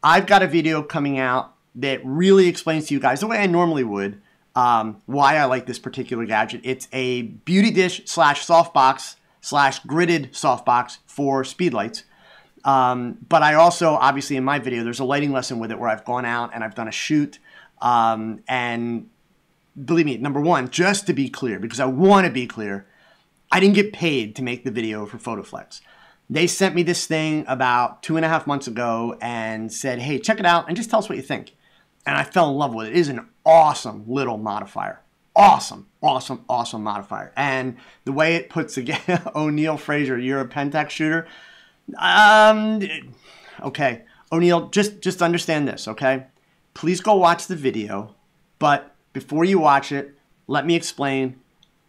I've got a video coming out that really explains to you guys the way I normally would why I like this particular gadget. It's a beauty dish / softbox / gridded softbox for speedlights. But I also, obviously in my video, there's a lighting lesson with it where I've gone out and I've done a shoot. And believe me, number one, just to be clear, because I want to be clear, I didn't get paid to make the video for PhotoFlex. They sent me this thing about 2.5 months ago and said, hey, check it out and just tell us what you think. And I fell in love with it. It is an awesome little modifier. Awesome, awesome, awesome modifier. And the way it puts together, O'Neill Fraser, you're a Pentax shooter. Okay, O'Neill, just understand this, okay? Please go watch the video, but before you watch it, let me explain.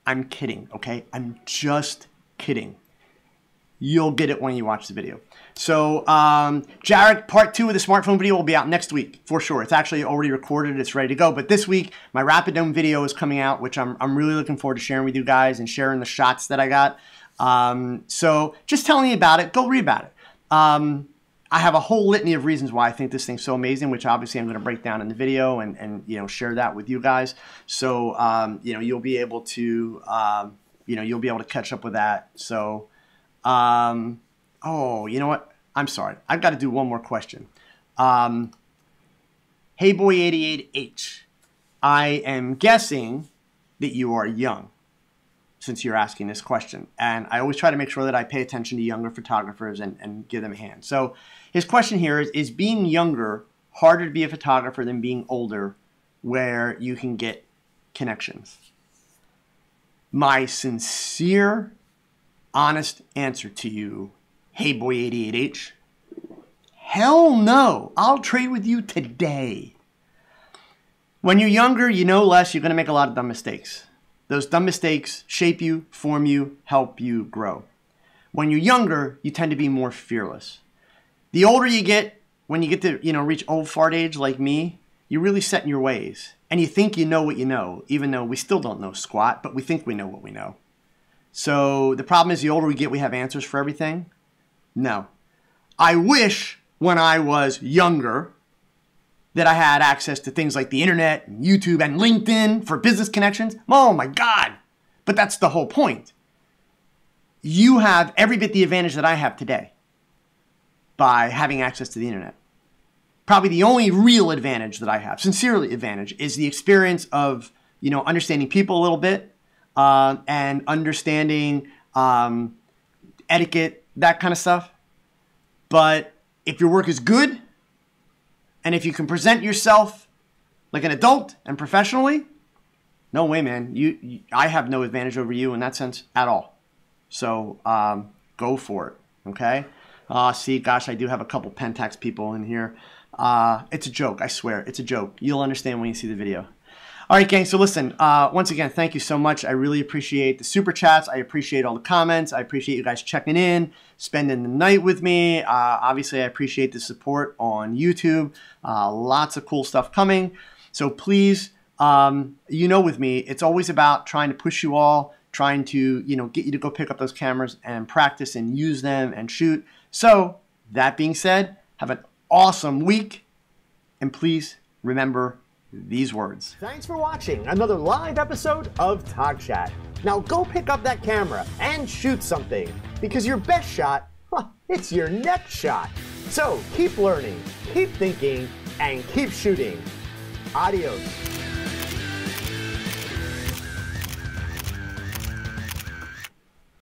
I'm kidding, okay? I'm just kidding. You'll get it when you watch the video. So, Jared, part 2 of the smartphone video will be out next week, for sure. It's actually already recorded. It's ready to go. But this week, my Rapidome video is coming out, which I'm really looking forward to sharing with you guys and sharing the shots that I got. So, just telling you about it. Go read about it. I have a whole litany of reasons why I think this thing's so amazing, which obviously I'm going to break down in the video and you know, share that with you guys. So, you know, you'll be able to, you'll be able to catch up with that. So, oh, you know what? I'm sorry. I've got to do one more question. Hey boy 88H, I am guessing that you are young since you're asking this question. And I always try to make sure that I pay attention to younger photographers and give them a hand. So his question here is being younger harder to be a photographer than being older where you can get connections? My sincere, honest answer to you, hey boy 88H, hell no. I'll trade with you today. When you're younger, you know less, you're going to make a lot of dumb mistakes. Those dumb mistakes shape you, form you, help you grow. When you're younger, you tend to be more fearless. The older you get, when you get to, reach old fart age like me, you're really set in your ways. And you think you know what you know, even though we still don't know squat, but we think we know what we know. So the problem is the older we get, we have answers for everything. No. I wish when I was younger that I had access to things like the internet, and YouTube, and LinkedIn for business connections. Oh my God. But that's the whole point. You have every bit the advantage that I have today by having access to the internet. Probably the only real advantage that I have, sincerely advantage, is the experience of, understanding people a little bit and understanding etiquette, that kind of stuff. But if your work is good, and if you can present yourself like an adult and professionally, no way, man. I have no advantage over you in that sense at all. So go for it, okay? See, gosh, I do have a couple Pentax people in here. It's a joke, I swear. It's a joke. You'll understand when you see the video. All right, gang, so listen, once again, thank you so much. I really appreciate the super chats. I appreciate all the comments. I appreciate you guys checking in, spending the night with me. Obviously, I appreciate the support on YouTube. Lots of cool stuff coming. So please, with me, it's always about trying to push you all, trying to, get you to go pick up those cameras and practice and use them and shoot. So that being said, have an awesome week. And please remember, these words. Thanks for watching another live episode of TogChat. Now go pick up that camera and shoot something, because your best shot, it's your next shot. So keep learning, keep thinking, and keep shooting. Adios.